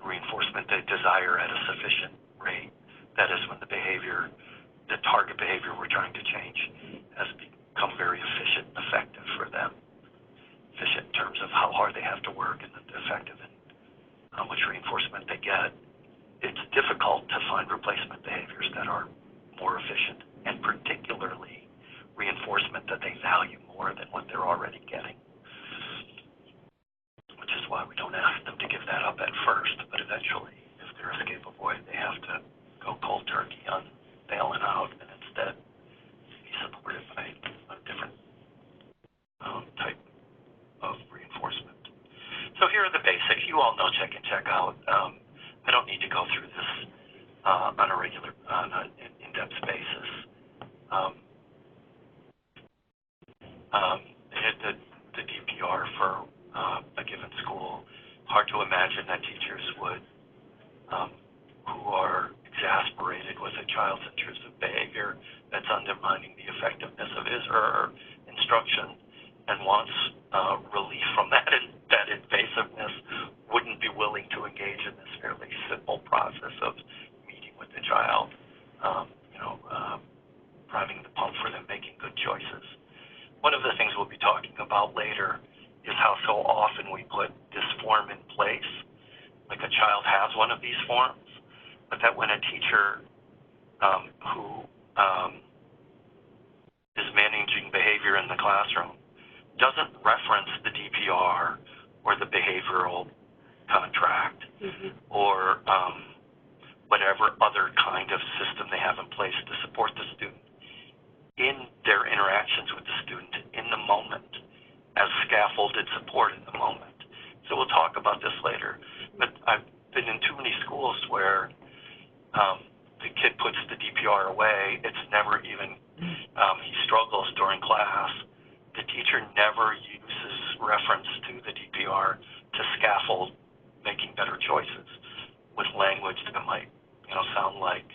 reinforcement they desire at a sufficient rate. That is when the behavior, the target behavior we're trying to change, has become very efficient and effective for them. Efficient in terms of how hard they have to work, and effective in how much reinforcement they get. It's difficult to find replacement behaviors that are more efficient, and particularly reinforcement that they value more than what they're already getting. Which is why we don't ask them to give that up at first, but eventually, if they're escape avoid, they have to go cold turkey on bailing out and instead be supported by a different type of reinforcement. So here are the basics. You all know check and check out. I don't need to go through this on an in-depth basis. The DPR for a given school, hard to imagine that teachers would, who are exasperated with a child's intrusive behavior that's undermining the effectiveness of his or her instruction and wants relief from that invasiveness, wouldn't be willing to engage in this fairly simple process of meeting with the child, priming the pump for them making good choices. One of the things we'll be talking about later is how so often we put this form in place, like a child has one of these forms, but that when a teacher who is managing behavior in the classroom doesn't reference the DPR or the behavioral contract or whatever other kind of system they have in place to support the student in their interactions with the student in the moment, as scaffolded support in the moment. So we'll talk about this later. But I've been in too many schools where the kid puts the DPR away. It's never even, he struggles during class. The teacher never uses reference to the DPR to scaffold making better choices with language that might, sound like,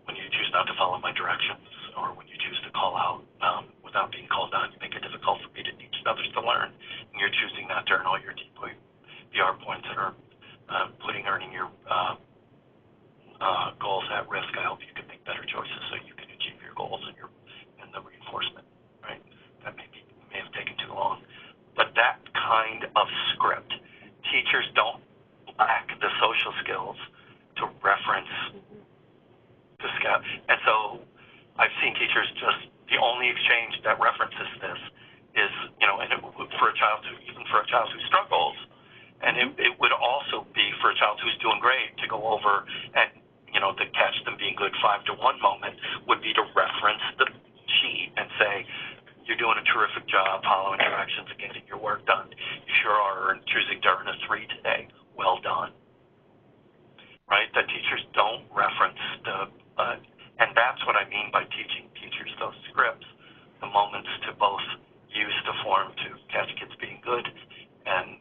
when you choose not to follow my directions, or when you choose to call out without being called on, you make it difficult for me to teach others to learn, and you're choosing not to earn all your DPR points that are earning your goals at risk. I hope you can make better choices so you can achieve your goals and the reinforcement, right? That may have taken too long. But that kind of script, teachers don't lack the social skills to reference the scout. And so I've seen teachers just, the only exchange that references this is, and for a child who struggles, and it would also be for a child who's doing great to go over and, to catch them being good 5-to-1 moment would be to reference the sheet and say, you're doing a terrific job following directions and getting your work done. You sure are choosing to earn a 3 today. Well done. Right? That teachers don't reference and that's what I mean by teaching teachers those scripts, the moments to both use the form to catch kids being good and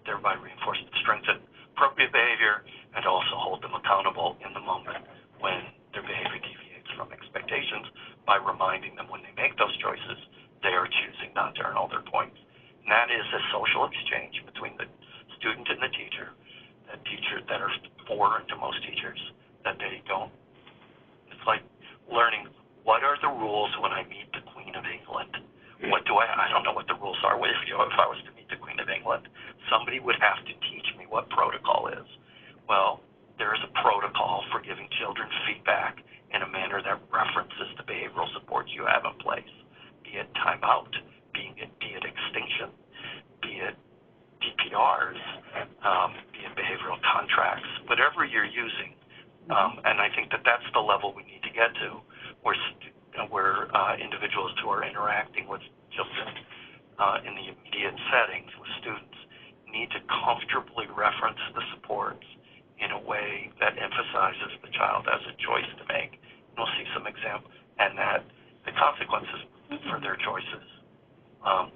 thereby reinforce and strengthen appropriate behavior, and also hold them accountable in the moment when their behavior deviates from expectations by reminding them when they make those choices, they are choosing not to earn all their points. And that is a social exchange between the student and the teacher, that are foreign to most teachers, that they don't. It's like learning, what are the rules when I meet the Queen of England? What do I don't know what the rules are. If I was to meet the Queen of England, somebody would have to teach me what protocol is. Well, there is a protocol for giving children feedback in a manner that references the behavioral supports you have in place, be it timeout, be it extinction, be it DPRs, be it behavioral contracts, whatever you're using. And I think that's the level we need to get to, where individuals who are interacting with children in the immediate settings with students need to comfortably reference the supports in a way that emphasizes the child as a choice to make. And we'll see some examples, and that the consequences for their choices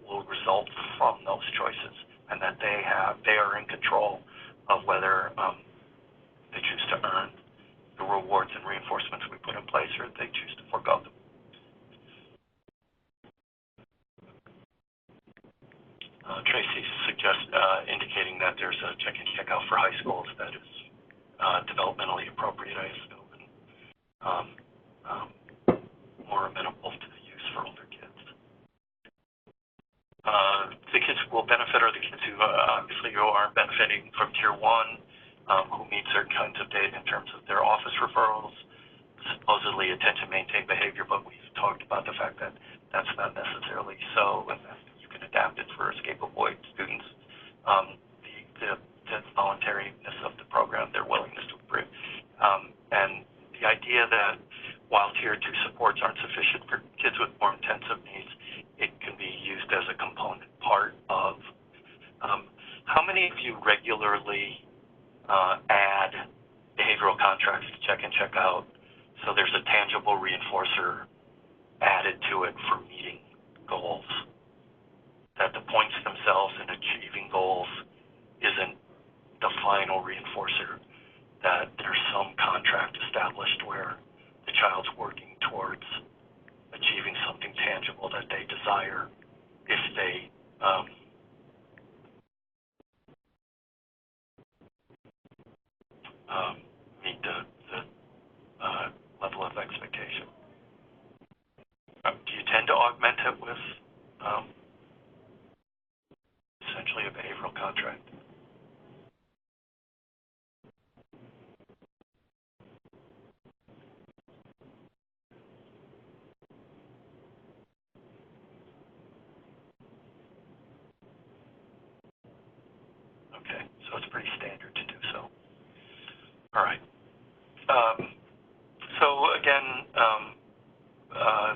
will result from those choices, and that they are in control of whether they choose to earn the rewards and reinforcements we put in place, or they choose to forego them. Tracy indicating that there's a check-in, check-out for high schools that is developmentally appropriate, I assume, and more amenable to the use for older kids. The kids who will benefit are the kids who obviously who aren't benefiting from Tier 1, who meet certain kinds of data in terms of their office referrals, supposedly attention maintain behavior, but we've talked about the fact that that's not necessarily so, and that you can adapt it for escape avoid students. The voluntariness of the program, their willingness to improve, and the idea that while Tier 2 supports aren't sufficient for kids with more intensive needs, it can be used as a component part of. How many of you regularly add behavioral contracts to check and check out so there's a tangible reinforcer added to it for meeting goals? That the points themselves in achieving goals isn't the final reinforcer, that there's some contract established where the child's working towards achieving something tangible that they desire if they meet the level of expectation. Do you tend to augment it with essentially a behavioral contract? Okay, so it's pretty standard to do so. All right. So again,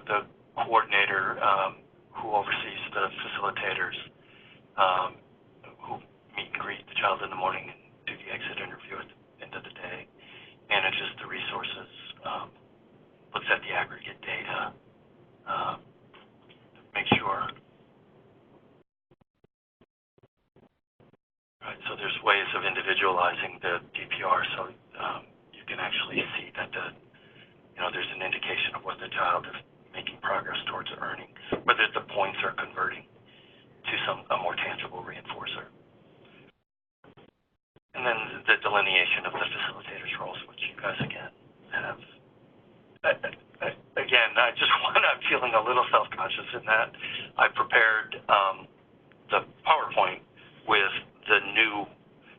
the coordinator who oversees the facilitators who meet and greet the child in the morning and do the exit interview at the end of the day, manages the resources, looks at the aggregate data, makes sure. Right, so there's ways of individualizing the DPR so you can actually see that there's an indication of whether the child is making progress towards earning, whether the points are converting to a more tangible reinforcer. And then the delineation of the facilitator's roles, which you guys again have. Again, I'm feeling a little self-conscious in that I prepared the PowerPoint with the new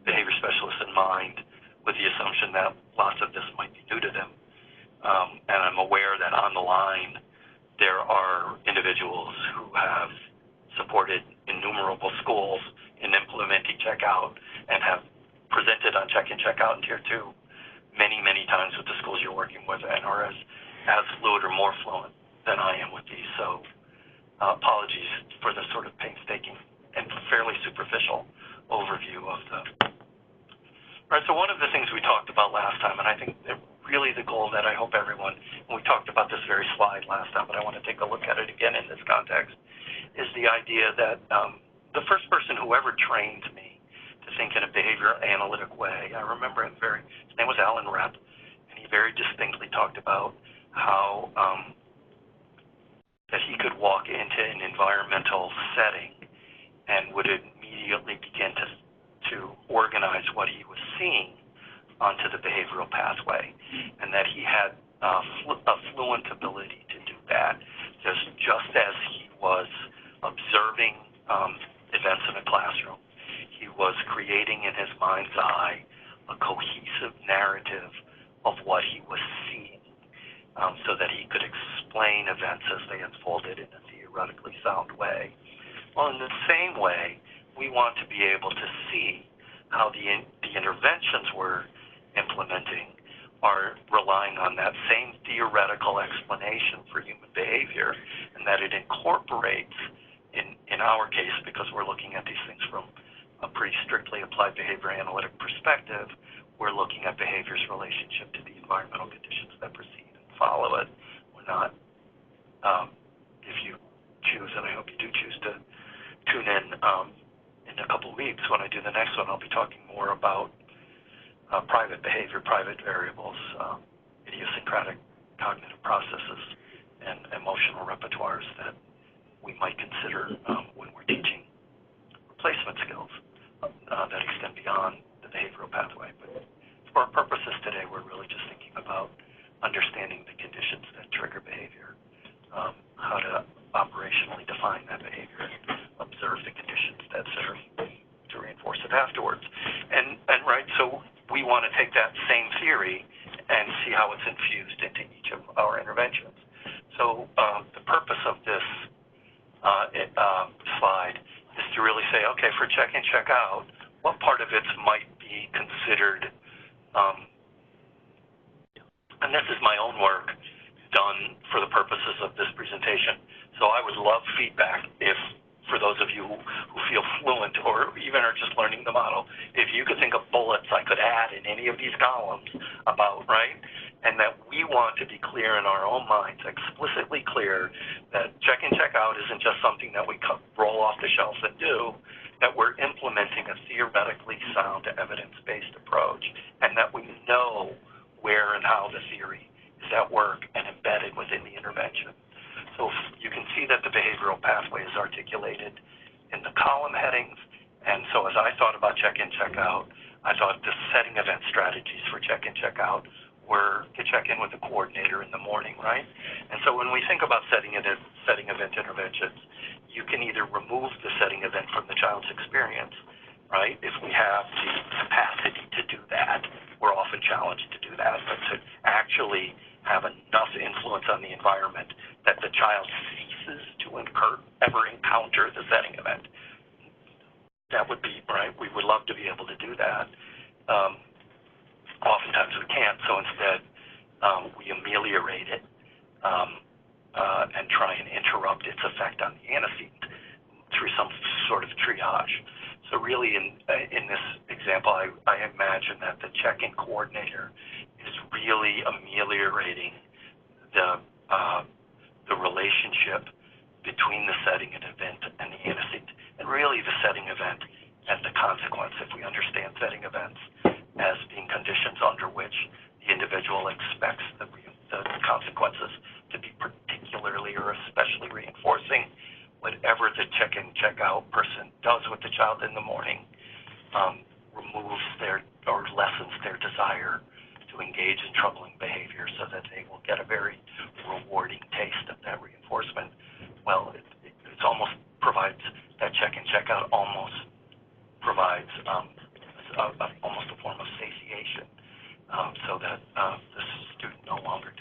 behavior specialist in mind, with the assumption that lots of this might be new to them. And I'm aware that on the line there are individuals who have supported innumerable schools in implementing checkout and have presented on check-in, checkout in Tier 2 many, many times with the schools you're working with and are as fluid or more fluent than I am with these. So apologies for the sort of painstaking and fairly superficial overview of the. All right, so one of the things we talked about last time, and I think really the goal that I hope everyone, and we talked about this very slide last time, but I want to take a look at it again in this context, is the idea that the first person who ever trained me to think in a behavior analytic way, I remember his name was Alan Repp, and he very distinctly talked about how that he could walk into an environmental setting and would immediately begin to organize what he was seeing onto the behavioral pathway, and that he had a fluent ability to do that, just as he was observing events in a classroom. He was creating in his mind's eye a cohesive narrative of what he was seeing, so that he could explain events as they unfolded in a theoretically sound way. Well, in the same way, we want to be able to see how the interventions we're implementing are relying on that same theoretical explanation for human behavior, and that it incorporates, in our case, because we're looking at these things from a pretty strictly applied behavior analytic perspective, we're looking at behavior's relationship to the environmental conditions that precede and follow it. We're not, if you choose, and I hope you do choose to tune in a couple of weeks when I do the next one, I'll be talking more about private behavior, private variables, idiosyncratic cognitive processes, and emotional repertoires that we might consider when we're teaching placement skills that extend beyond the behavioral pathway. But for our purposes today, we're really just thinking about understanding the conditions that trigger behavior, how to operationally define that behavior, observe the conditions that serve to reinforce it afterwards. And right, so we want to take that same theory and see how it's infused into each of our interventions. So the purpose of this slide is to really say, okay, for check-in, check-out, what part of it might be considered, and this is my own work done for the purposes of this presentation. So I would love feedback if, for those of you who feel fluent or even are just learning the model, if you could think of bullets I could add in any of these columns about, right? And that we want to be clear in our own minds, explicitly clear, that check-in, check-out isn't just something that we roll off the shelf and do, that we're implementing a theoretically sound evidence-based approach, and that we know where and how the theory is at work and embedded within the intervention. So you can see that the behavioral pathway is articulated in the column headings, and so as I thought about check-in, check-out, I thought the setting event strategies for check-in, check-out were to check in with the coordinator in the morning, right? And so when we think about setting event interventions, you can either remove the setting event from the child's experience, right? If we have the capacity to do that, we're often challenged to do that, but to actually have enough influence on the environment that the child ceases to ever encounter the setting event. That would be, right, we would love to be able to do that. Oftentimes we can't, so instead we ameliorate it and try and interrupt its effect on the antecedent through some sort of triage. So really in this example, I imagine that the check-in coordinator is really ameliorating the relationship between the setting and event and the antecedent, and really the setting event and the consequence, if we understand setting events as being conditions under which the individual expects the consequences to be particularly or especially reinforcing. Whatever the check-in, check-out person does with the child in the morning removes their or lessens their desire to engage in troubling behavior so that they will get a very rewarding taste of that reinforcement. Well, it almost provides, that check-in, check-out almost provides almost a form of satiation so that the student no longer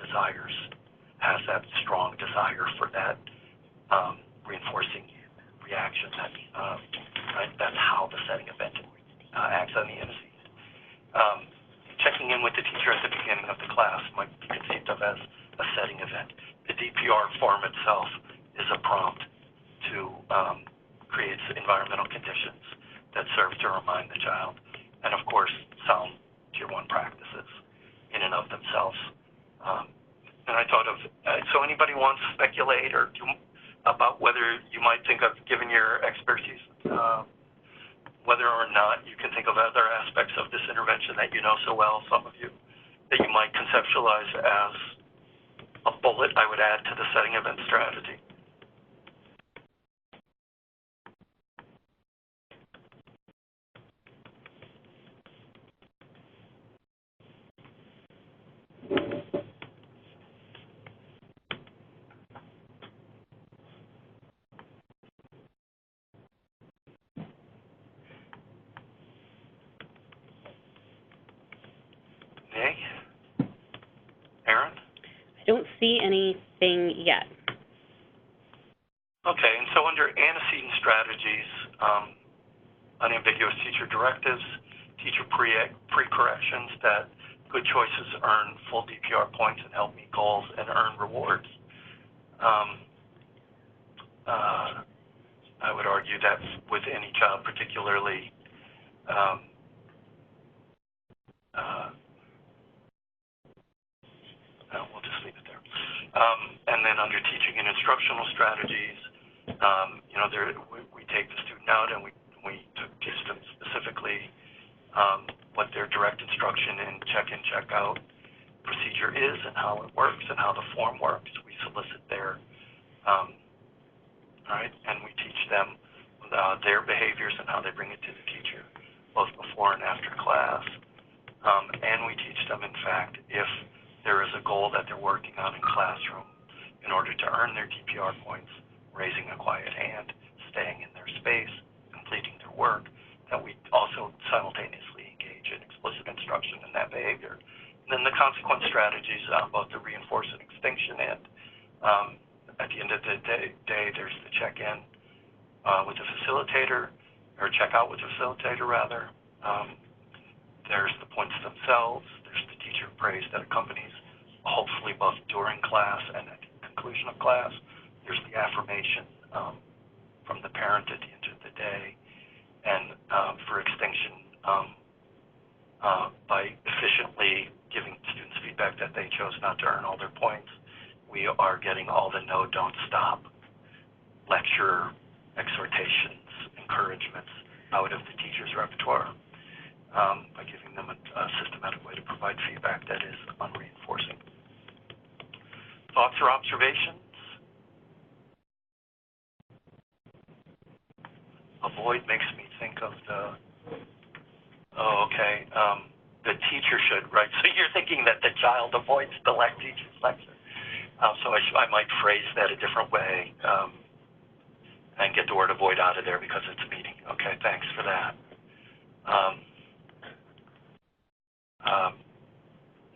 has that strong desire for that reinforcing reaction. That's how the setting event acts on the antecedent. Checking in with the teacher at the beginning of the class might be conceived of as a setting event. The DPR form itself is a prompt to create environmental conditions that serve to remind the child, and of course, sound Tier 1 practices in and of themselves. And I thought of, so anybody wants to speculate or about whether you might think of, given your expertise, whether or not you can think of other aspects of this intervention that you know so well, some of you, that you might conceptualize as a bullet I would add to the setting event strategy. Aaron? I don't see anything yet. Okay, and so under antecedent strategies, unambiguous teacher directives, teacher pre-corrections, that good choices earn full DPR points and help meet goals and earn rewards. I would argue that with any child, particularly we'll just leave it there. And then under teaching and instructional strategies, we take the student out and we teach them specifically what their direct instruction and check-in, check-out procedure is and how it works and how the form works. We solicit their, and we teach them when their behaviors and how they bring it to the teacher, both before and after class. And we teach them, in fact, if there is a goal that they're working on in classroom, in order to earn their DPR points, raising a quiet hand, staying in their space, completing their work, that we also simultaneously engage in explicit instruction in that behavior. And then the consequence strategies, both the reinforce and extinction end. At the end of the day, there's the check-in with the facilitator, or check-out with the facilitator, rather. There's the points themselves. There's the teacher praise that accompanies, hopefully both during class and at the conclusion of class. There's the affirmation from the parent at the end of the day. And for extinction, by efficiently giving students feedback that they chose not to earn all their points, we are getting all the no, don't stop lecture, exhortations, encouragements out of the teacher's repertoire by giving them a systematic way to provide feedback that is unreinforcing. Thoughts or observations? Avoid makes me think of the teacher should, right? So you're thinking that the child avoids the teacher's lecture. So I might phrase that a different way and get the word avoid out of there because it's a meeting. Okay, thanks for that.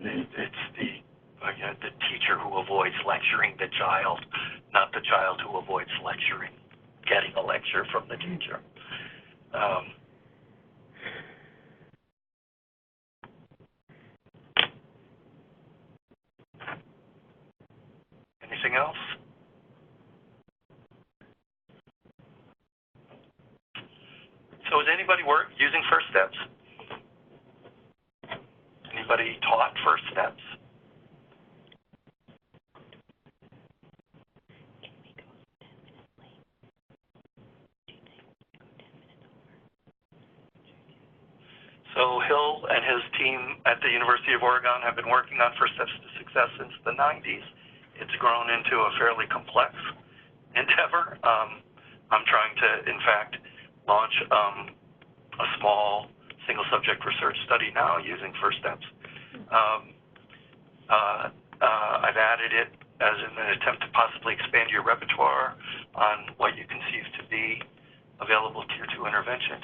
It's the teacher who avoids lecturing the child, not the child who avoids getting a lecture from the teacher. Anything else? So is anybody using first steps? Anybody taught first steps? So Hill and his team at the University of Oregon have been working on First Steps to Success since the 90s. It's grown into a fairly complex endeavor. I'm trying to, in fact, launch a small single-subject research study now using First Steps. I've added it as in an attempt to possibly expand your repertoire on what you conceive to be available Tier 2 interventions.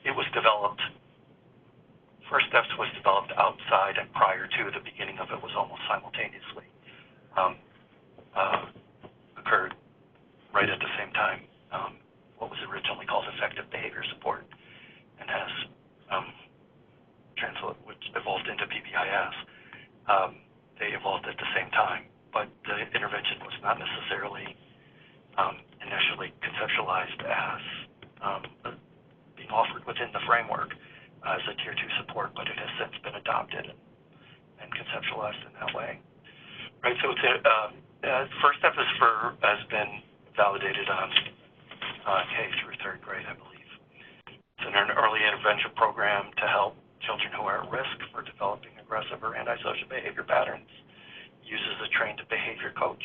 It was developed. First Steps was developed outside and prior to the beginning of it was almost simultaneously. Occurred right at the same time what was originally called effective behavior support and has which evolved into PBIS. They evolved at the same time, but the intervention was not necessarily initially conceptualized as being offered within the framework as a Tier 2 support, but it has since been adopted and conceptualized in that way. Right, so it's First Step has been validated on K through third grade, I believe. It's an early intervention program to help children who are at risk for developing aggressive or antisocial behavior patterns. Uses a trained behavior coach.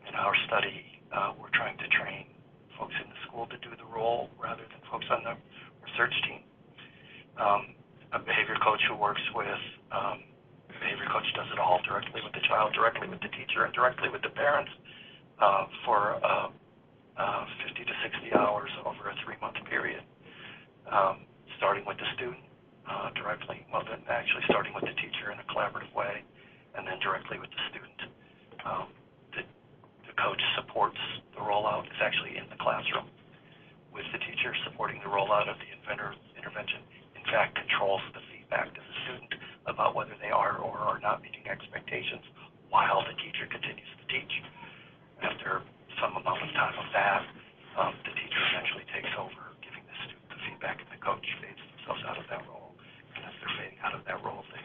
In our study, we're trying to train folks in the school to do the role rather than folks on the research team. A behavior coach who works with behavior coach does it all directly with the child, directly with the teacher, and directly with the parents for 50 to 60 hours over a 3-month period, starting with the student directly, then actually starting with the teacher in a collaborative way, and then directly with the student. The coach supports the rollout, is actually in the classroom with the teacher supporting the rollout of the intervention, in fact, controls the feedback to the student about whether they are or are not meeting expectations while the teacher continues to teach. After some amount of time of that, the teacher eventually takes over, giving the student the feedback, and the coach fades themselves out of that role. And as they're fading out of that role, they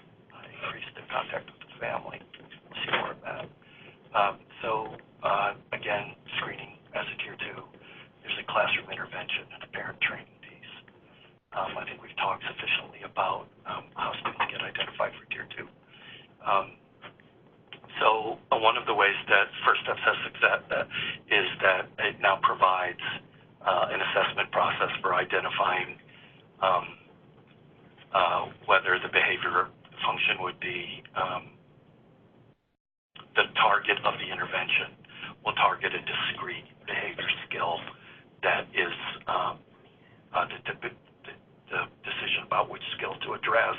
increase their contact with the family. We'll see more of that. Again, screening as a Tier 2. There's a classroom intervention and a parent training piece. I think we've talked sufficiently about how students get identified for Tier 2. One of the ways that First Steps has success is that it now provides identifying whether the behavior function would be the target of the intervention will target a discrete behavior skill that is the decision about which skill to address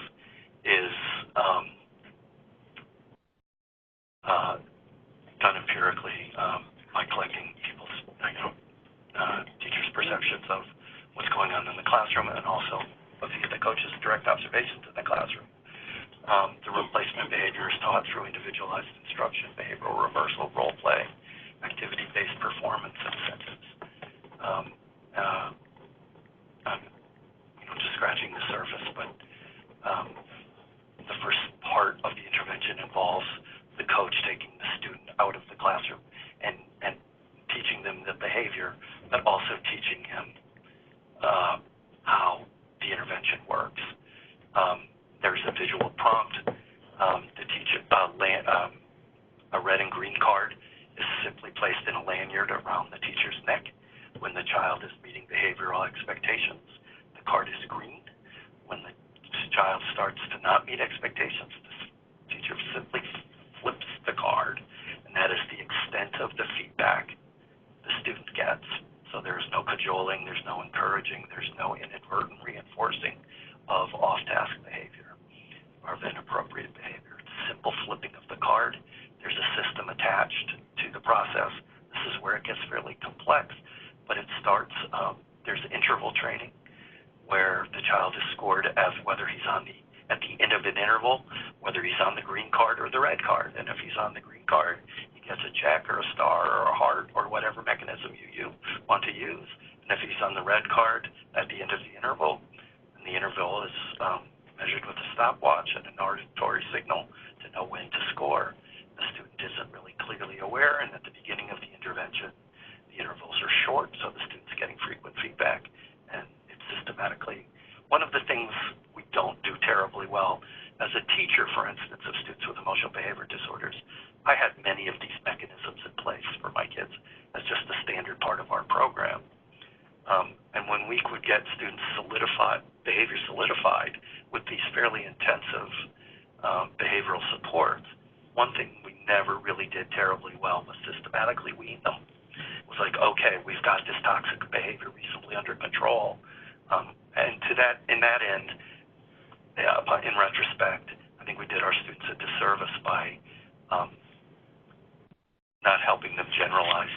is done empirically by collecting people's, teachers' perceptions of what's going on in the classroom, and also looking at the coaches' direct observations in the classroom. The replacement behavior is taught through individualized instruction, behavioral reversal, role play, activity-based performance incentives. I'm just scratching the surface, but the first part of the intervention involves the coach taking the student out of the classroom and teaching them the behavior, but also teaching him how the intervention works. There's a visual prompt to teach a red and green card is simply placed in a lanyard around the teacher's neck. When the child is meeting behavioral expectations, the card is green. When the child starts to not meet expectations, the teacher simply flips the card, and that is the extent of the feedback the student gets. So there's no cajoling, there's no encouraging, there's no inadvertent reinforcing of off-task behavior or of inappropriate behavior. It's a simple flipping of the card. There's a system attached to the process. This is where it gets really complex, but it starts, there's interval training where the child is scored as whether he's at the end of an interval, whether he's on the green card or the red card. And if he's on the green card, he gets a check or a star or a heart or whatever mechanism you want to use. And if he's on the red card at the end of the interval, and the interval is measured with a stopwatch and an auditory signal to know when to score, the student isn't really clearly aware, and at the beginning of the intervention, the intervals are short, so the student's getting frequent feedback, and it's systematically. One of the things we don't do terribly well as a teacher, for instance, of students with emotional behavior disorders, I had many of these mechanisms in place for my kids as just a standard part of our program. And when we could get students behavior solidified with these fairly intensive behavioral supports, one thing we never really did terribly well was systematically wean them. It was like, okay, we've got this toxic behavior reasonably under control. And in that end, in retrospect, I think we did our students a disservice by not helping them generalize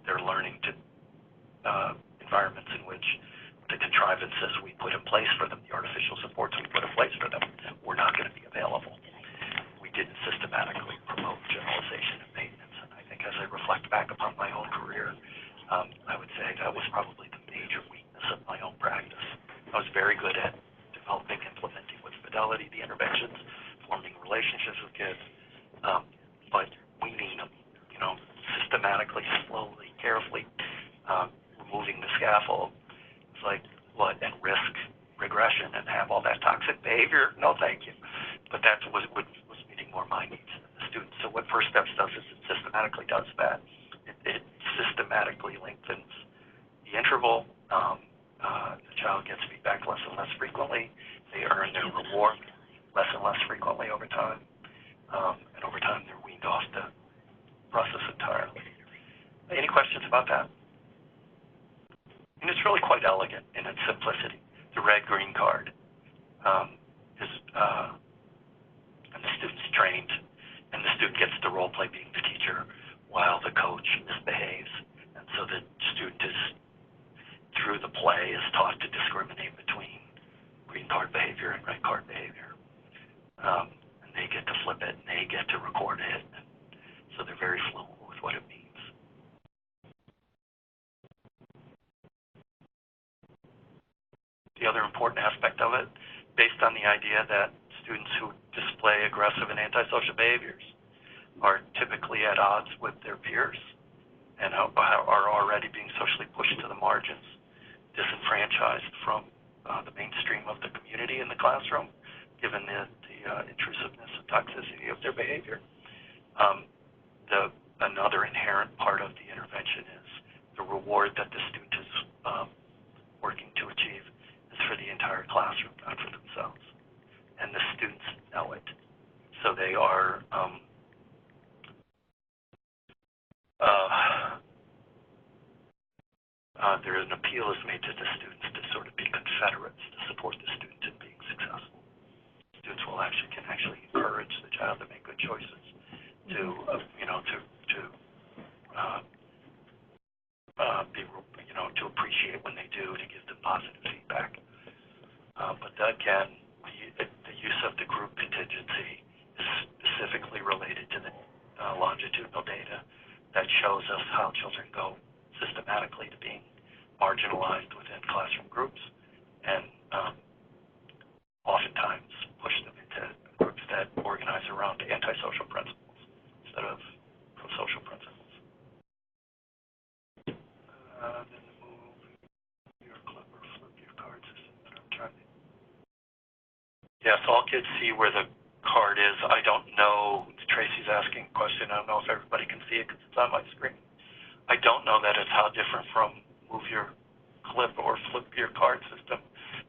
their learning to environments in which the contrivances we put in place for them, the artificial supports we put in place for them, were not going to be available. We didn't systematically promote generalization and maintenance. And I think as I reflect back upon my own career, I would say that was probably the major weakness of my own practice. I was very good at developing, implementing with fidelity the interventions, forming relationships with kids, but weaning them, systematically, slowly, carefully, removing the scaffold. It's like, what, and risk regression and have all that toxic behavior? No, thank you. But that was meeting more my needs than the students. So what First Steps does is it systematically does that. It systematically lengthens the interval. The child gets feedback less and less frequently. They earn their reward less and less frequently over time. And over time, they're weaned off the process entirely. Any questions about that? And it's really quite elegant in its simplicity. The red-green card is, and the student's trained, and the student gets to role play being the teacher while the coach misbehaves. And so the student is, through the play, is taught to discriminate between green card behavior and red card behavior. And they get to flip it, and they get to record it. And so they're very fluent with what it means. The other important aspect of it, based on the idea that students who display aggressive and antisocial behaviors are typically at odds with their peers and are already being socially pushed to the margins, disenfranchised from the mainstream of the community in the classroom, given the intrusiveness and toxicity of their behavior. Another inherent part of the intervention is the reward that the student is working to for the entire classroom, not for themselves. And the students know it. So they are there an appeal is made to the students to sort of be confederates to support the student in being successful. Students can actually encourage the child to make good choices, to to appreciate when they do, to give them positive feedback. But again, the use of the group contingency is specifically related to the longitudinal data that shows us how children go systematically to being marginalized within classroom groups, and oftentimes push them into groups that organize around antisocial principles instead of pro-social principles. Then move your clip or flip your card system that I'm trying to. Yes, all kids see where the card is. I don't know. Tracy's asking a question. I don't know if everybody can see it because it's on my screen. I don't know that it's how different from move your clip or flip your card system.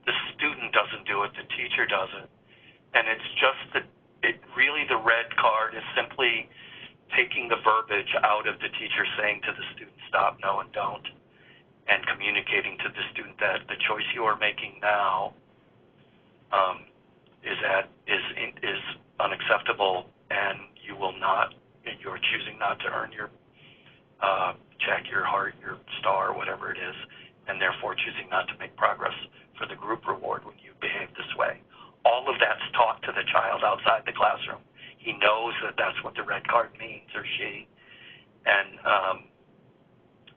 The student doesn't do it, the teacher does it. And it's just really the red card is simply taking the verbiage out of the teacher saying to the student, stop, no, and don't, and communicating to the student that the choice you are making now is unacceptable, and you're choosing not to earn your check, your heart, your star, whatever it is, and therefore choosing not to make progress for the group reward when you behave this way. All of that's taught to the child outside the classroom. He knows that that's what the red card means, or she, and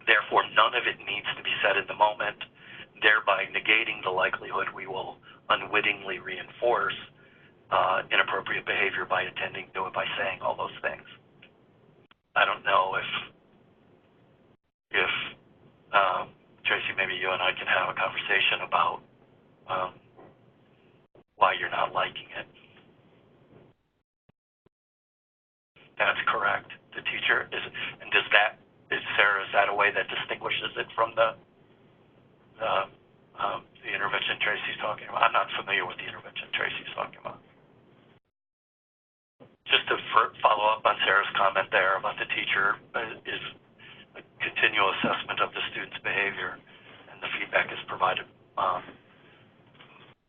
therefore none of it needs to be said in the moment, thereby negating the likelihood we will unwittingly reinforce inappropriate behavior by attending to it, by saying all those things. I don't know if Tracy, maybe you and I can have a conversation about why you're not liking it. That's correct. The teacher is, and Sarah, is that a way that distinguishes it from the intervention Tracy's talking about? I'm not familiar with the intervention Tracy's talking about. Just to follow up on Sarah's comment there about the teacher is a continual assessment of the student's behavior, and the feedback is provided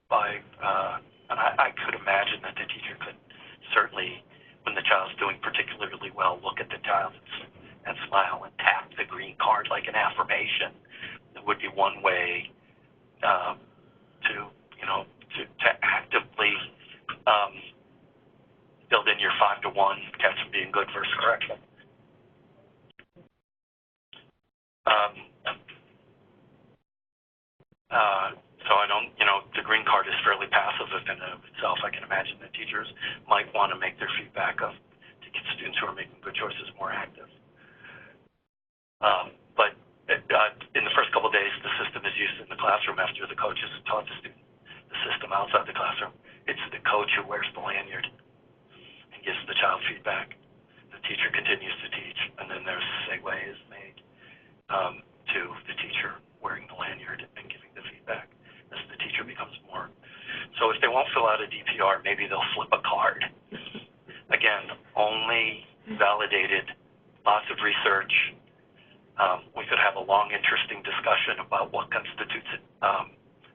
by, and I could imagine that the teacher could certainly, when the child's doing particularly well, look at the child and smile and tap the green card like an affirmation. It would be one way to actively build in your 5-to-1 catch them being good versus correction. So I don't, the green card is fairly passive in and of itself. I can imagine that teachers might want to make their feedback to get students who are making good choices more active. But in the first couple of days, the system is used in the classroom after the coaches have taught the student the system outside the classroom. It's the coach who wears the lanyard and gives the child feedback. The teacher continues to teach, and then there's a segue is made to the teacher wearing the lanyard and giving the feedback as the teacher becomes more. So if they won't fill out a DPR, maybe they'll flip a card. Again, only validated, lots of research. We could have a long, interesting discussion about what constitutes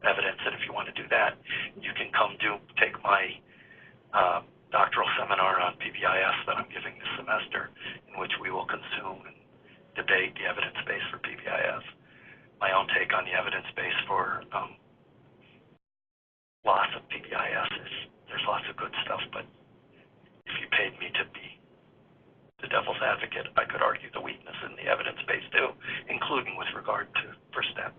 evidence, and if you want to do that, you can come take my doctoral seminar on PBIS that I'm giving this semester, in which we will consume and debate the evidence base for PBIS. My own take on the evidence base for lots of PBIS is there's lots of good stuff, but if you paid me to be the devil's advocate, I could argue the weakness in the evidence base too, including with regard to first step.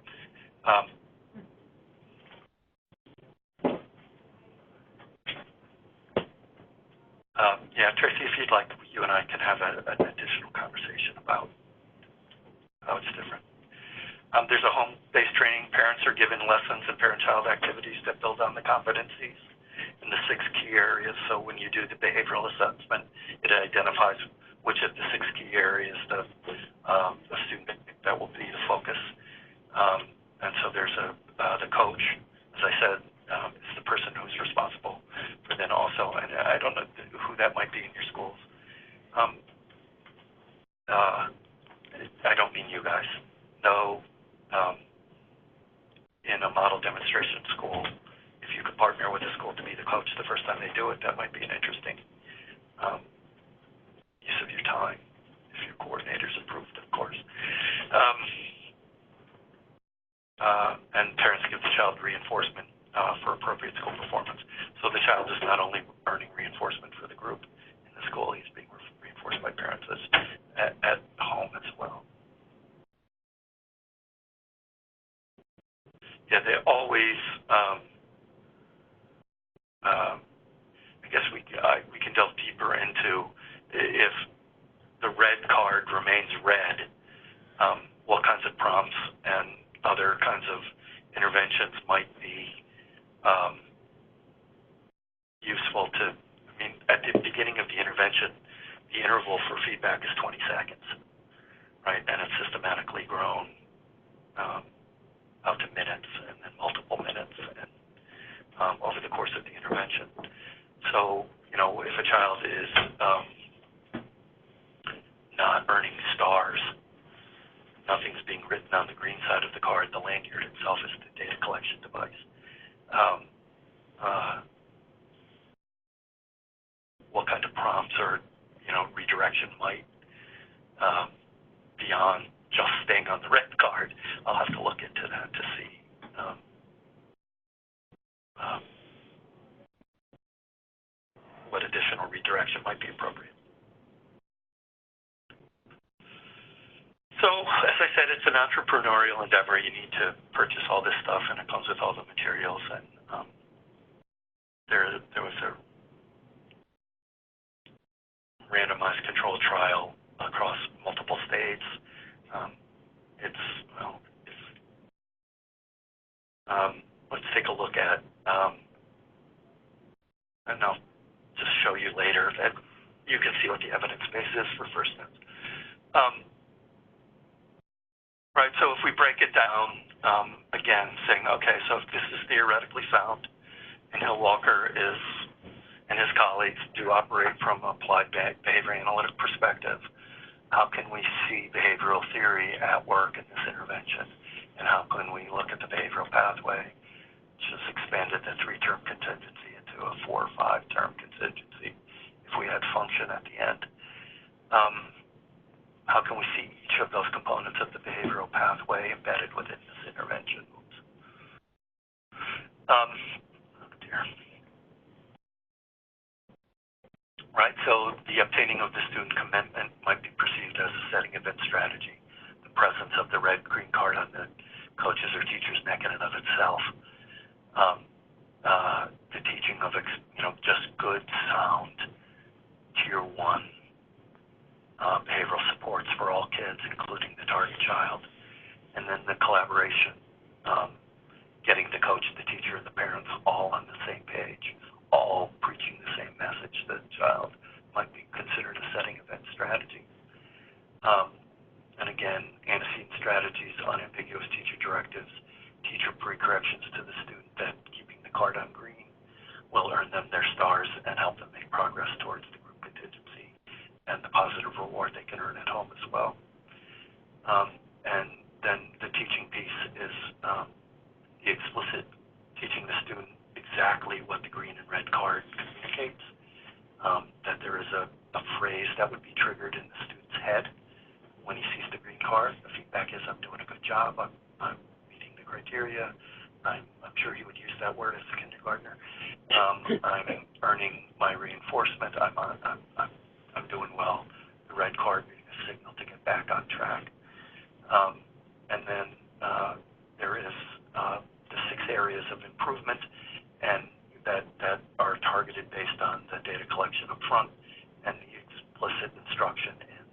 Yeah, Tracy, if you'd like, you and I can have an additional conversation about how it's different. There's a home-based training. Parents are given lessons and parent-child activities that build on the competencies in the 6 key areas. So when you do the behavioral assessment, it identifies which of the 6 key areas the student that will be the focus. And so there's the coach as I said, is the person who's responsible for then also, and I don't know who that might be in your schools. I don't mean you guys. No, in a model demonstration school, if you could partner with a school to be the coach the first time they do it, that might be an interesting use of your time, if your coordinators approved, of course. And parents give the child reinforcement for appropriate school performance. So the child is not only earning reinforcement for the group in the school, he's being reinforced by parents at home as well. Yeah, they always, I guess we can delve deeper into if the red card remains red, what kinds of prompts and other kinds of interventions might be useful to, I mean, at the beginning of the intervention, the interval for feedback is 20 seconds, right? And it's systematically grown out to minutes and then multiple minutes and over the course of the intervention. So, you know, if a child is not earning stars, nothing's being written on the green side of the card. The lanyard itself is the data collection device. What kind of prompts or, you know, redirection might, beyond just staying on the red card, I'll have to look into that to see what additional redirection might be appropriate. So, as I said, it's an entrepreneurial endeavor. You need to purchase all this stuff, and it comes with all the materials. And there was a randomized control trial across multiple states. Let's take a look at, and I'll just show you later that you can see what the evidence base is for first steps. Right, so if we break it down, again, saying, okay, so if this is theoretically sound, and Hill Walker and his colleagues do operate from an applied behavior analytic perspective, how can we see behavioral theory at work in this intervention? And how can we look at the behavioral pathway, which has expanded the 3-term contingency into a 4 or 5-term contingency if we had function at the end? How can we see each of those components of the behavioral pathway embedded within this intervention? Right, so the obtaining of the student commitment might be perceived as a setting event strategy. The presence of the red-green card on the coach's or teacher's neck in and of itself. The teaching of, just good, sound, tier 1 behavioral supports for all kids, including the target child. And then the collaboration, getting the coach, the teacher, and the parents all on the same page, all preaching the same message to the child might be considered a setting event strategy. And again, antecedent strategies, unambiguous teacher directives, teacher pre-corrections to the student that keeping the card on green will earn them their stars and help them make progress towards the group contingency and the positive reward they can earn at home as well. And then the teaching piece is the explicit teaching the student exactly what the green and red card communicates, that there is a phrase that would be triggered in the student's head when he sees the green card. The feedback is, I'm doing a good job, I'm meeting the criteria, I'm sure he would use that word as a kindergartner. I'm earning my reinforcement, I'm doing well. The red card being a signal to get back on track. And then there is the 6 areas of improvement, and that are targeted based on the data collection up front and the explicit instruction in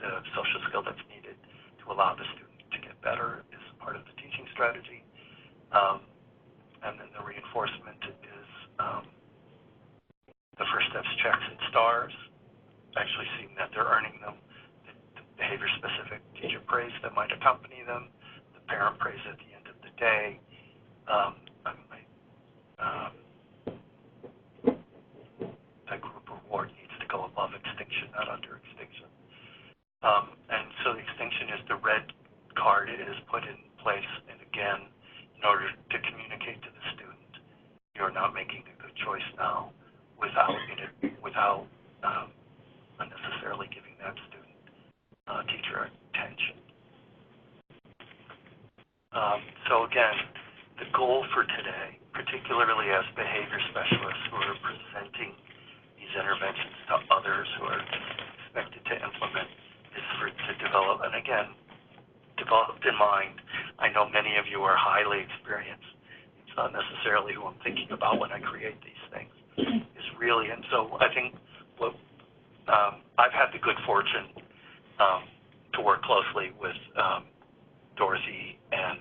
the social skill that's needed to allow the student to get better is part of the teaching strategy. And then the reinforcement is the first steps checks and stars, actually seeing that they're earning them, the behavior-specific teacher praise that might accompany them, the parent praise at the end of the day. I'm about making a good choice now without unnecessarily giving that student teacher attention. So again, the goal for today, particularly as behavior specialists who are presenting these interventions to others who are expected to implement, is to develop, and again, developed in mind. I know many of you are highly experienced. It's not necessarily who I'm thinking about when I create these things. Is really, and so I think what I've had the good fortune to work closely with Dorothy and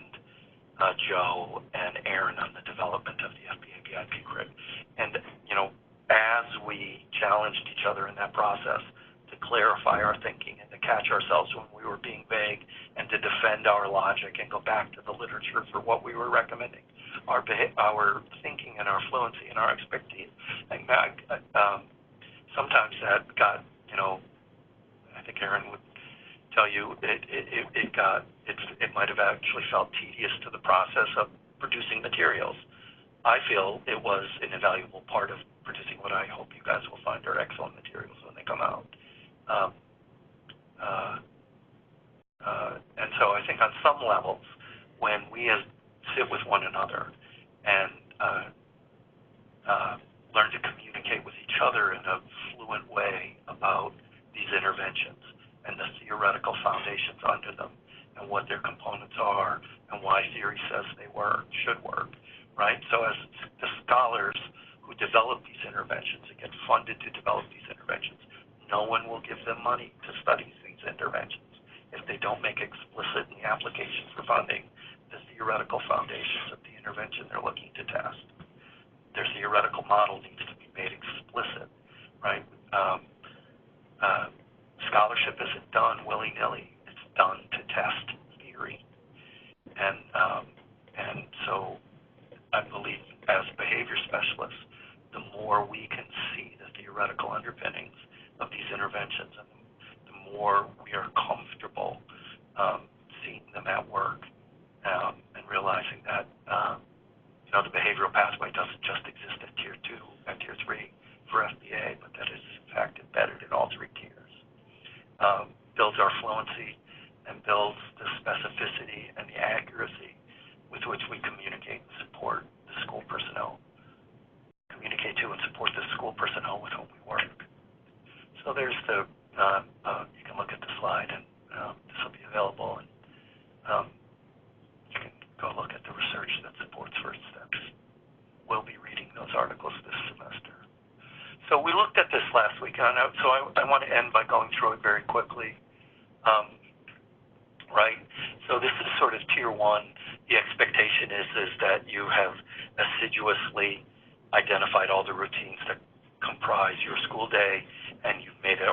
Joe and Aaron on the development of the FBA-BIP grid. And, as we challenged each other in that process to clarify our thinking and to catch ourselves when we were being vague and to defend our logic and go back to the literature for what we were recommending, our thinking and our fluency and our expertise. And sometimes that got, I think Aaron would tell you it might have actually felt tedious to the process of producing materials. I feel it was an invaluable part of producing what I hope you guys will find are excellent materials when they come out. And so I think on some levels, when we sit with one another and learn to communicate with each other in a fluent way about these interventions and the theoretical foundations under them and what their components are and why theory says they should work, right? So as the scholars who develop these interventions and get funded to develop these interventions, no one will give them money to study these interventions if they don't make explicit in the application for funding the theoretical foundations of the intervention they're looking to test. Their theoretical model needs to be made explicit, right? Scholarship isn't done willy-nilly. It's done to test theory. And so I believe as behavior specialists, the more we can see the theoretical underpinnings of these interventions, and the more we are comfortable seeing them at work and realizing that the behavioral pathway doesn't just exist at Tier 2 and Tier 3 for FBA, but that is in fact embedded in all three tiers. Builds our fluency and builds the specificity and the accuracy with which we communicate and support the school personnel. Communicate to and support the school personnel with whom we work. So there's the, you can look at the slide and this will be available, and you can go look at the research that supports first steps. We'll be reading those articles this semester. So we looked at this last week, and so I want to end by going through it very quickly. Right? So this is sort of Tier 1. The expectation is that you have assiduously identified all the routines that comprise your school day, and you've made it,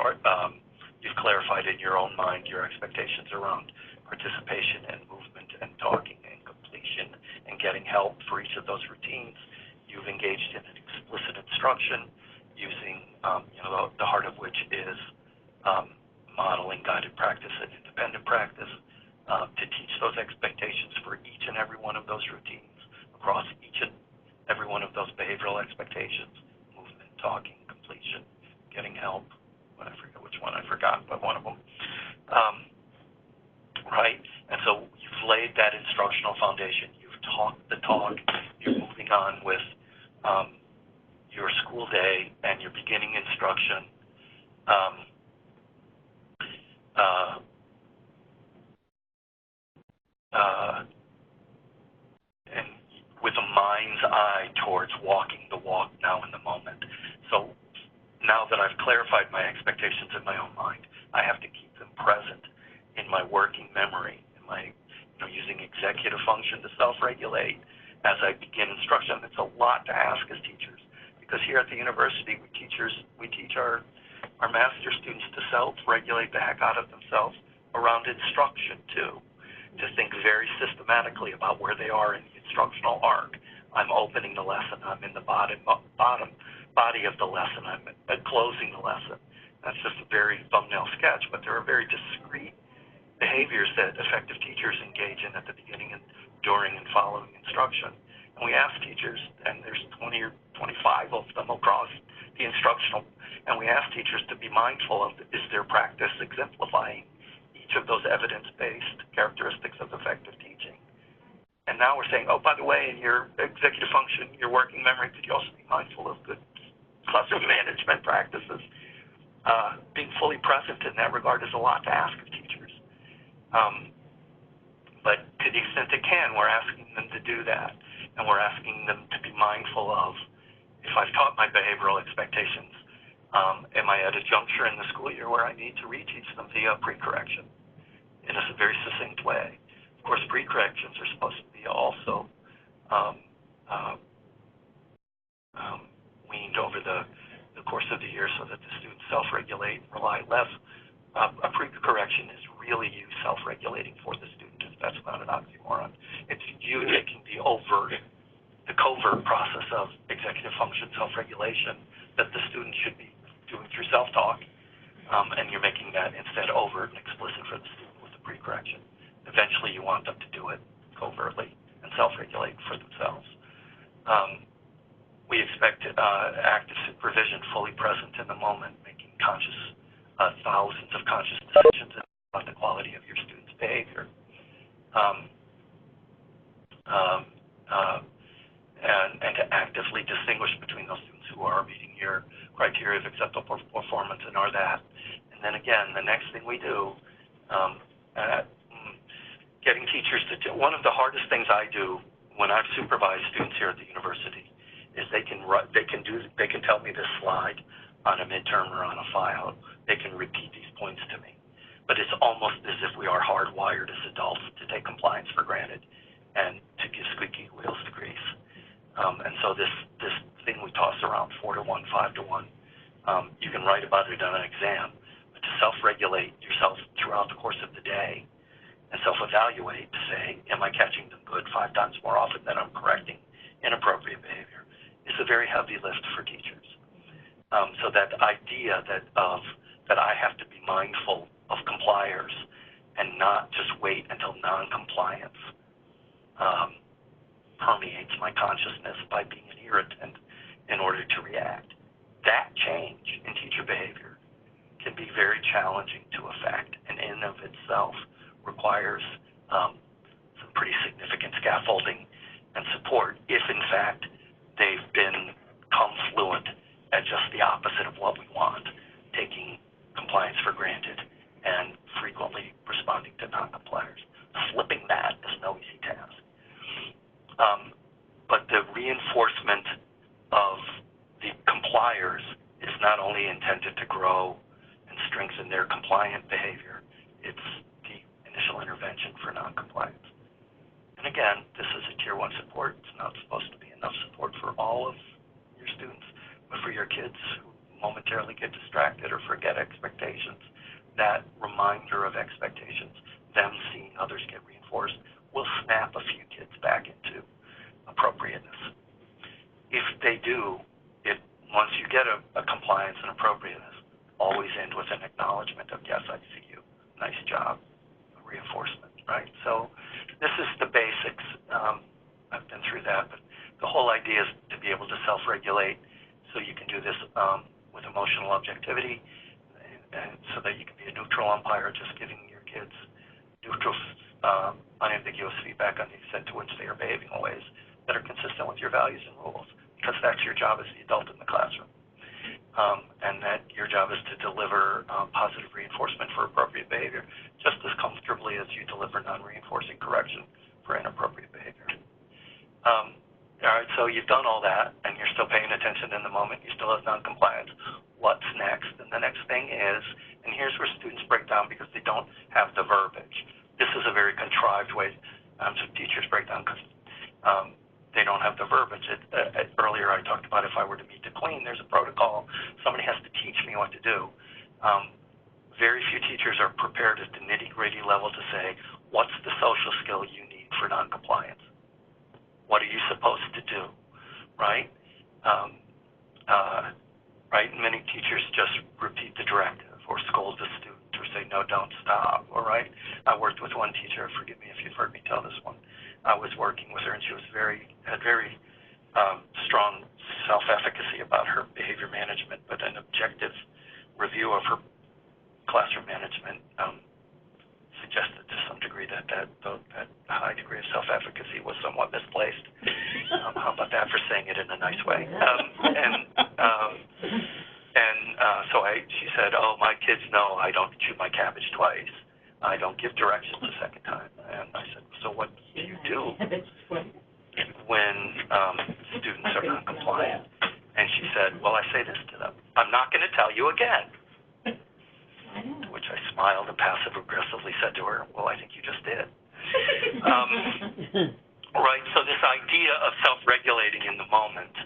you've clarified in your own mind your expectations around participation and movement and talking and completion and getting help for each of those routines. You've engaged in an explicit instruction using, the heart of which is modeling guided practice and independent practice to teach those expectations for each and every one of those routines across each and every one of those behavioral expectations: movement, talking, completion, getting help. I forget which one I forgot, but one of them. Right? And so you've laid that instructional foundation. You've talked the talk. You're moving on with your school day and your beginning instruction. And with a mind's eye towards walking the walk now in the moment. So now that I've clarified my expectations in my own mind, I have to keep them present in my working memory, in my, using executive function to self-regulate as I begin instruction. It's a lot to ask as teachers, because here at the university, we teach our master students to self-regulate the heck out of themselves around instruction too, to think very systematically about where they are in the instructional arc. I'm opening the lesson. I'm in the bottom body of the lesson. I'm closing the lesson. That's just a very thumbnail sketch, but there are very discrete behaviors that effective teachers engage in at the beginning and during and following instruction. And we ask teachers, and there's 20 or 5 of them across the instructional. And we ask teachers to be mindful of, is their practice exemplifying each of those evidence-based characteristics of effective teaching? And now we're saying, oh, by the way, in your executive function, your working memory, could you also be mindful of good classroom management practices? Being fully present in that regard is a lot to ask of teachers. But to the extent they can, we're asking them to do that. And we're asking them to be mindful of, if I've taught my behavioral expectations, am I at a juncture in the school year where I need to reteach them via pre-correction in a very succinct way? Of course, pre-corrections are supposed to be also weaned over the course of the year so that the students self-regulate, rely less. A pre-correction is really you self-regulating for the student. That's not an oxymoron. It's you taking the covert process of executive function self-regulation that the student should be doing through self-talk, and you're making that instead overt and explicit for the student with the pre-correction. Eventually, you want them to do it covertly and self-regulate for themselves. We expect active supervision, fully present in the moment, making thousands of conscious decisions about the quality of your student's behavior. And to actively distinguish between those students who are meeting your criteria of acceptable performance and are that. And then again, the next thing we do, getting teachers to do, one of the hardest things I do when I've supervised students here at the university is they can tell me this slide on a midterm or on a file. They can repeat these points to me. But it's almost as if we are hardwired as adults to take compliance for granted and to give squeaky wheels to grease. And so this thing we toss around 4-to-1, 5-to-1, you can write about it on an exam, but to self-regulate yourself throughout the course of the day and self-evaluate to say, am I catching them good 5 times more often than I'm correcting inappropriate behavior is a very heavy lift for teachers. So that idea that I have to be mindful of compliers and not just wait until non-compliance permeates my consciousness by being an irritant in order to react. That change in teacher behavior can be very challenging to effect and in of itself requires some pretty significant scaffolding and support if in fact they've become fluent at just the opposite of what we want, taking compliance for granted and frequently responding to non-compliers. Flipping that is no easy task. But the reinforcement of the compliers is not only intended to grow and strengthen their compliant behavior, it's the initial intervention for non-compliance. And again, this is a Tier 1 support. It's not supposed to be enough support for all of your students, but for your kids who momentarily get distracted or forget expectations, that reminder of expectations, them seeing others get reinforced, will snap a few kids back into appropriateness. If they do, once you get a compliance and appropriateness, always end with an acknowledgement of, yes, I see you, nice job, reinforcement, right? So this is the basics. I've been through that, but the whole idea is to be able to self-regulate so you can do this with emotional objectivity and so that you can be a neutral umpire, just giving your kids neutral, unambiguous feedback on the extent to which they are behaving in ways that are consistent with your values and rules, because that's your job as the adult in the classroom. And that your job is to deliver positive reinforcement for appropriate behavior just as comfortably as you deliver non-reinforcing correction for inappropriate behavior. All right, so you've done all that, and you're still paying attention in the moment. You still have non-compliance. What's next? And the next thing is, and here's where students break down because they don't have the verbiage. This is a very contrived way so teachers break down because they don't have the verbiage. Earlier I talked about if I were to meet the queen, there's a protocol. Somebody has to teach me what to do. Very few teachers are prepared at the nitty-gritty level to say, what's the social skill you need for noncompliance? What are you supposed to do, right? Right? Many teachers just repeat the directive or scold the student or say, no, don't stop, all right? I worked with one teacher, forgive me if you've heard me tell this one. I was working with her and she was had very strong self-efficacy about her behavior management, but an objective review of her classroom management suggested to some degree that high degree of self-efficacy was somewhat misplaced. How about that for saying it in a nice way? So she said, "Oh, my kids know I don't chew my cabbage twice. I don't give directions a second time." And I said, "So what do you do when students are non-compliant?" And she said, "Well, I say this to them: I'm not going to tell you again." To which I smiled and passive-aggressively said to her, "Well, I think you just did." Right, so this idea of self-regulating in the moment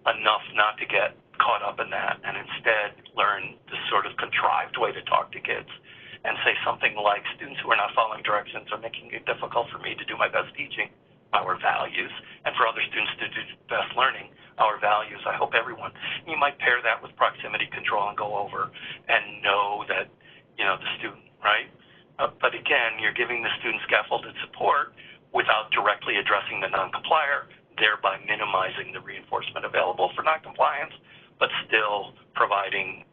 enough not to get caught up in that and instead learn this sort of contrived way to talk to kids and say something like, "Students who are not following directions are making it difficult for me to do my best teaching, our values, and for other students to do best learning, our values. I hope everyone." You might pair that with proximity control and go over and know that, the student, right? But again, you're giving the student scaffolded support without directly addressing the non-complier, thereby minimizing the reinforcement available for non-compliance, but still providing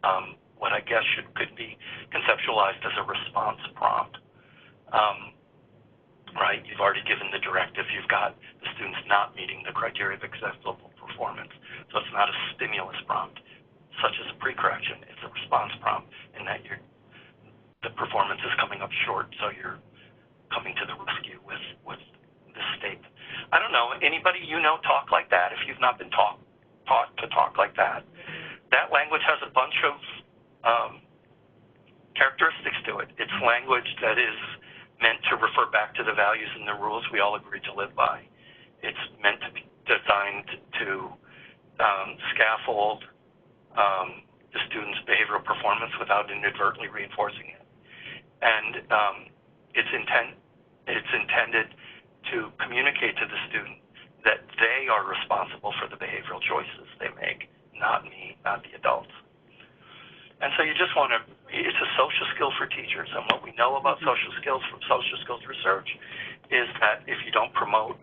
what I guess could be conceptualized as a response prompt. Right? You've already given the directive. You've got the students not meeting the criteria of acceptable performance. So it's not a stimulus prompt, such as a pre-correction. It's a response prompt in that the performance is coming up short, so you're coming to the rescue with this state. I don't know. Anybody talk like that? If you've not been taught to talk like that, that language has a bunch of characteristics to it. It's language that is meant to refer back to the values and the rules we all agree to live by. It's meant to be designed to scaffold the student's behavioral performance without inadvertently reinforcing it. And it's intended to communicate to the student that they are responsible for the behavioral choices they make, not me, not the adults. And so you just want to, it's a social skill for teachers. And what we know about social skills from social skills research is that if you don't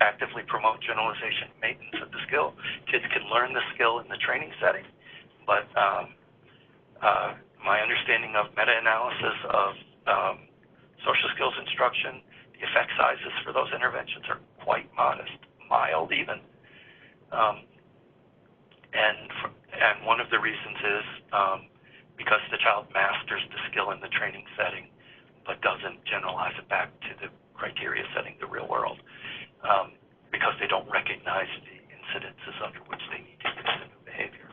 actively promote generalization and maintenance of the skill, kids can learn the skill in the training setting. But my understanding of meta-analysis of social skills instruction, the effect sizes for those interventions are quite modest, mild even. And one of the reasons is because the child masters the skill in the training setting, but doesn't generalize it back to the criteria setting, the real world, because they don't recognize the incidences under which they need to use the new behavior.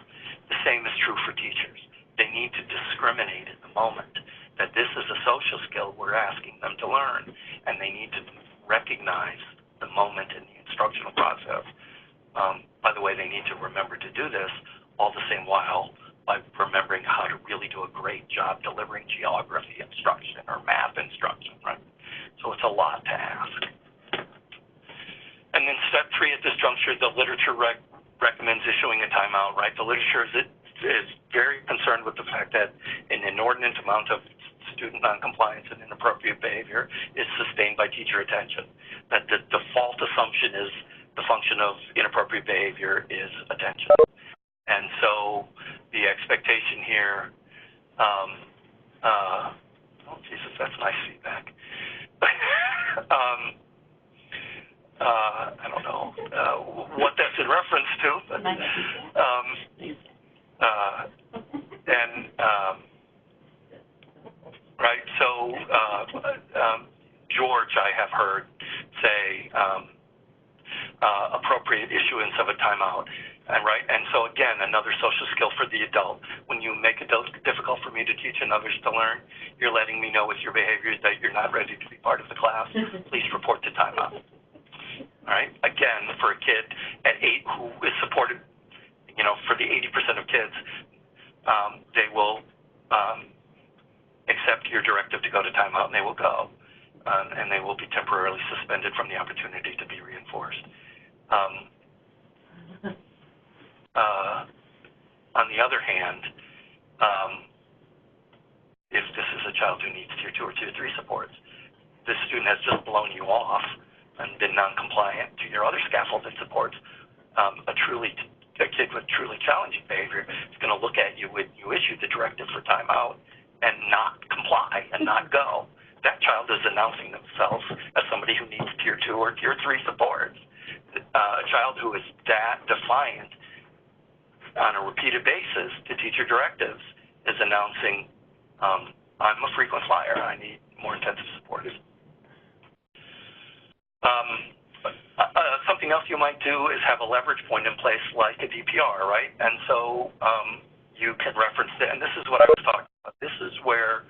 The same is true for teachers. They need to discriminate in the moment that this is a social skill we're asking them to learn, and they need to recognize the moment in the instructional process. By the way, they need to remember to do this all the same while by remembering how to really do a great job delivering geography instruction or math instruction, right? So it's a lot to ask. And then step 3 at this juncture, the literature recommends issuing a timeout, right? The literature is very concerned with the fact that an inordinate amount of student noncompliance and inappropriate behavior is sustained by teacher attention, that the default assumption is the function of inappropriate behavior is attention. And so the expectation here, oh, Jesus, that's nice feedback. I don't know what that's in reference to, but, right, so George, I have heard say appropriate issuance of a timeout. And right, and so again, another social skill for the adult. When you make it difficult for me to teach and others to learn, you're letting me know with your behaviors that you're not ready to be part of the class. Please report to timeout. All right. Again, for a kid at 8 who is supported, for the 80% of kids, they will accept your directive to go to timeout, and they will go, and they will be temporarily suspended from the opportunity to be reinforced. On the other hand, if this is a child who needs Tier 2 or Tier 3 supports, this student has just blown you off and been non-compliant to your other scaffolded supports, a kid with truly challenging behavior is going to look at you when you issue the directive for timeout and not comply and not go. That child is announcing themselves as somebody who needs Tier 2 or Tier 3 support. A child who is that defiant on a repeated basis to teacher directives is announcing, I'm a frequent flyer, I need more intensive support. Something else you might do is have a leverage point in place like a DPR, right? And so you can reference it, and this is what I was talking about. This is where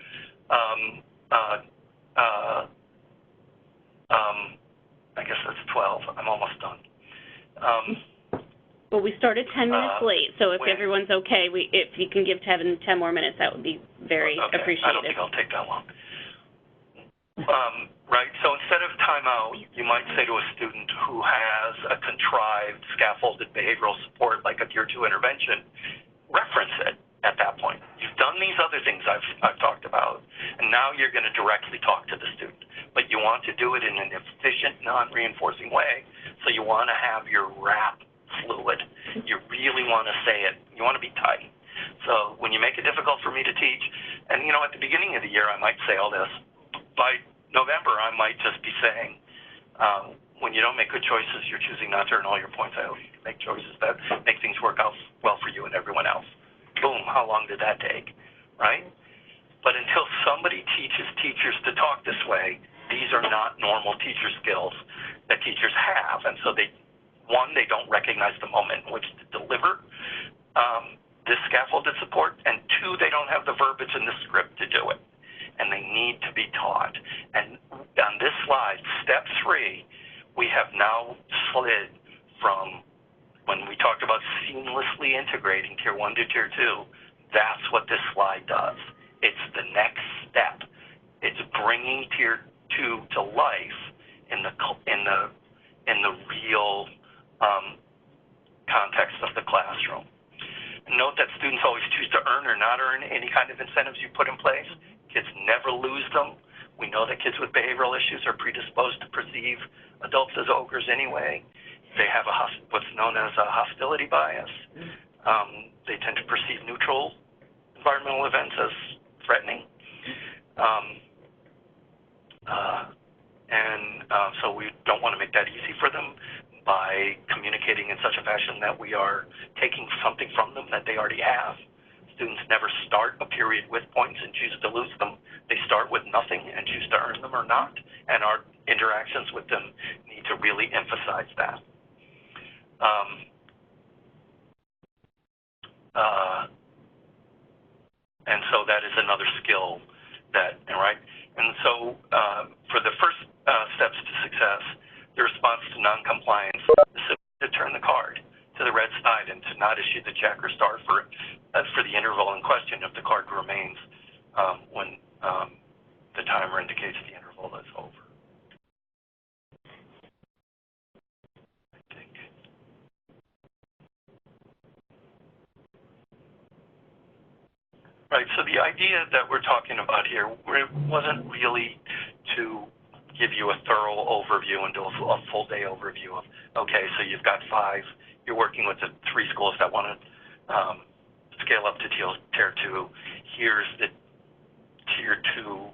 I guess that's 12. I'm almost done. Well, we started 10 minutes late, so if everyone's okay, if you can give 10 more minutes, that would be very appreciated. I don't think I'll take that long. Right, so instead of timeout, you might say to a student who has a contrived scaffolded behavioral support like a Tier 2 intervention, reference it at that point. You've done these other things I've talked about, and now you're going to directly talk to the student. But you want to do it in an efficient, non-reinforcing way, so you want to have your wrap fluid. You really want to say it. You want to be tight. So when you make it difficult for me to teach, and at the beginning of the year I might say all this, by November I might just be saying, when you don't make good choices, you're choosing not to earn all your points. I hope you can make choices that make things work out well for you and everyone else. Boom, how long did that take, right? But until somebody teaches teachers to talk this way, these are not normal teacher skills that teachers have. And so they don't recognize the moment in which to deliver this scaffolded support, and two, they don't have the verbiage in the script to do it. And they need to be taught. And on this slide, step 3, we have now slid from when we talked about seamlessly integrating Tier 1 to Tier 2, that's what this slide does. It's the next step. It's bringing Tier 2 to life in the real context of the classroom. Note that students always choose to earn or not earn any kind of incentives you put in place. Kids never lose them. We know that kids with behavioral issues are predisposed to perceive adults as ogres anyway. They have what's known as a hostility bias. They tend to perceive neutral environmental events as threatening. So we don't want to make that easy for them by communicating in such a fashion that we are taking something from them that they already have. Students never start a period with points and choose to lose them. They start with nothing and choose to earn them or not. And our interactions with them need to really emphasize that. And so that is another skill that, right? And so for the first steps to success, the response to noncompliance is to turn the card to the red side and to not issue the check or star for the interval in question if the card remains when the timer indicates the interval is over. I think. Right, so the idea that we're talking about here wasn't really to give you a thorough overview and do a full day overview of, okay, so you've got 5, you're working with the 3 schools that want to scale up to Tier 2. Here's the Tier 2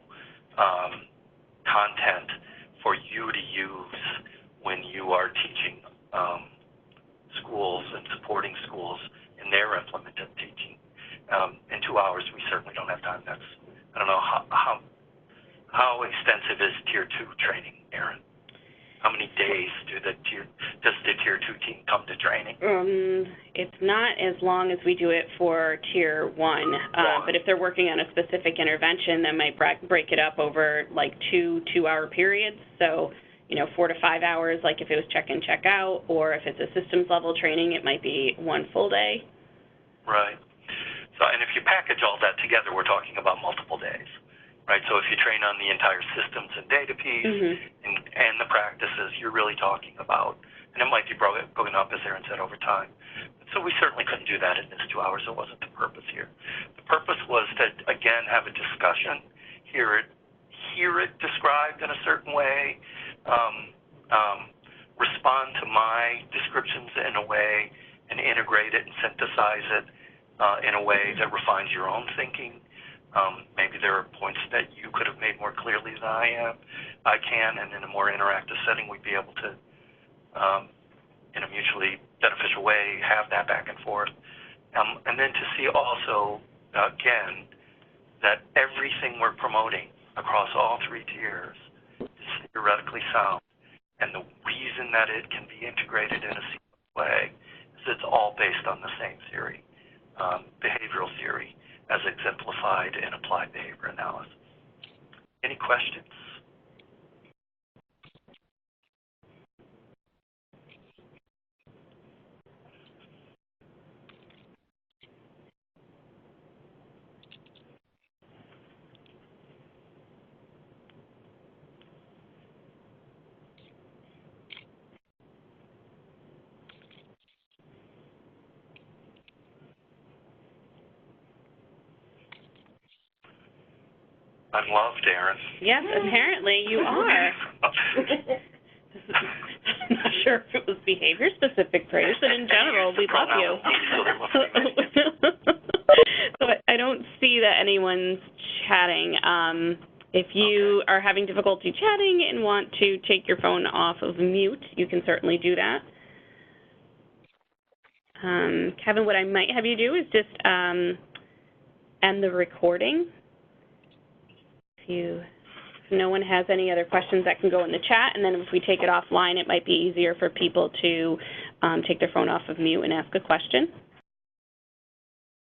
content for you to use when you are teaching schools and supporting schools in their implemented teaching. In 2 hours, we certainly don't have time. I don't know how extensive is Tier 2 training, Erin? How many days does the Tier 2 team come to training? It's not as long as we do it for Tier 1, but if they're working on a specific intervention, they might break it up over like 2 2-hour periods. So, 4 to 5 hours, like if it was check-in, check-out, or if it's a systems level training, it might be 1 full day. Right. So, and if you package all that together, we're talking about multiple days. Right, so if you train on the entire systems and data piece and the practices, you're really talking about, and it might be broken up, as Erin said, over time. So we certainly couldn't do that in this 2 hours. It wasn't the purpose here. The purpose was to, again, have a discussion, hear it described in a certain way, respond to my descriptions in a way and integrate it and synthesize it in a way that refines your own thinking. Maybe there are points that you could have made more clearly than I can, and in a more interactive setting, we'd be able to, in a mutually beneficial way, have that back and forth. And then to see also, again, that everything we're promoting across all three tiers is theoretically sound. And the reason that it can be integrated in a seamless way is it's all based on the same theory, behavioral theory, as exemplified in applied behavior analysis. Any questions? I'm loved, Erin. Yes, apparently you are. I'm not sure if it was behavior-specific praise, but in general, we love you. So I don't see that anyone's chatting. If you are having difficulty chatting and want to take your phone off of mute, you can certainly do that. Kevin, what I might have you do is just end the recording. If no one has any other questions, that can go in the chat, and then if we take it offline, it might be easier for people to take their phone off of mute and ask a question.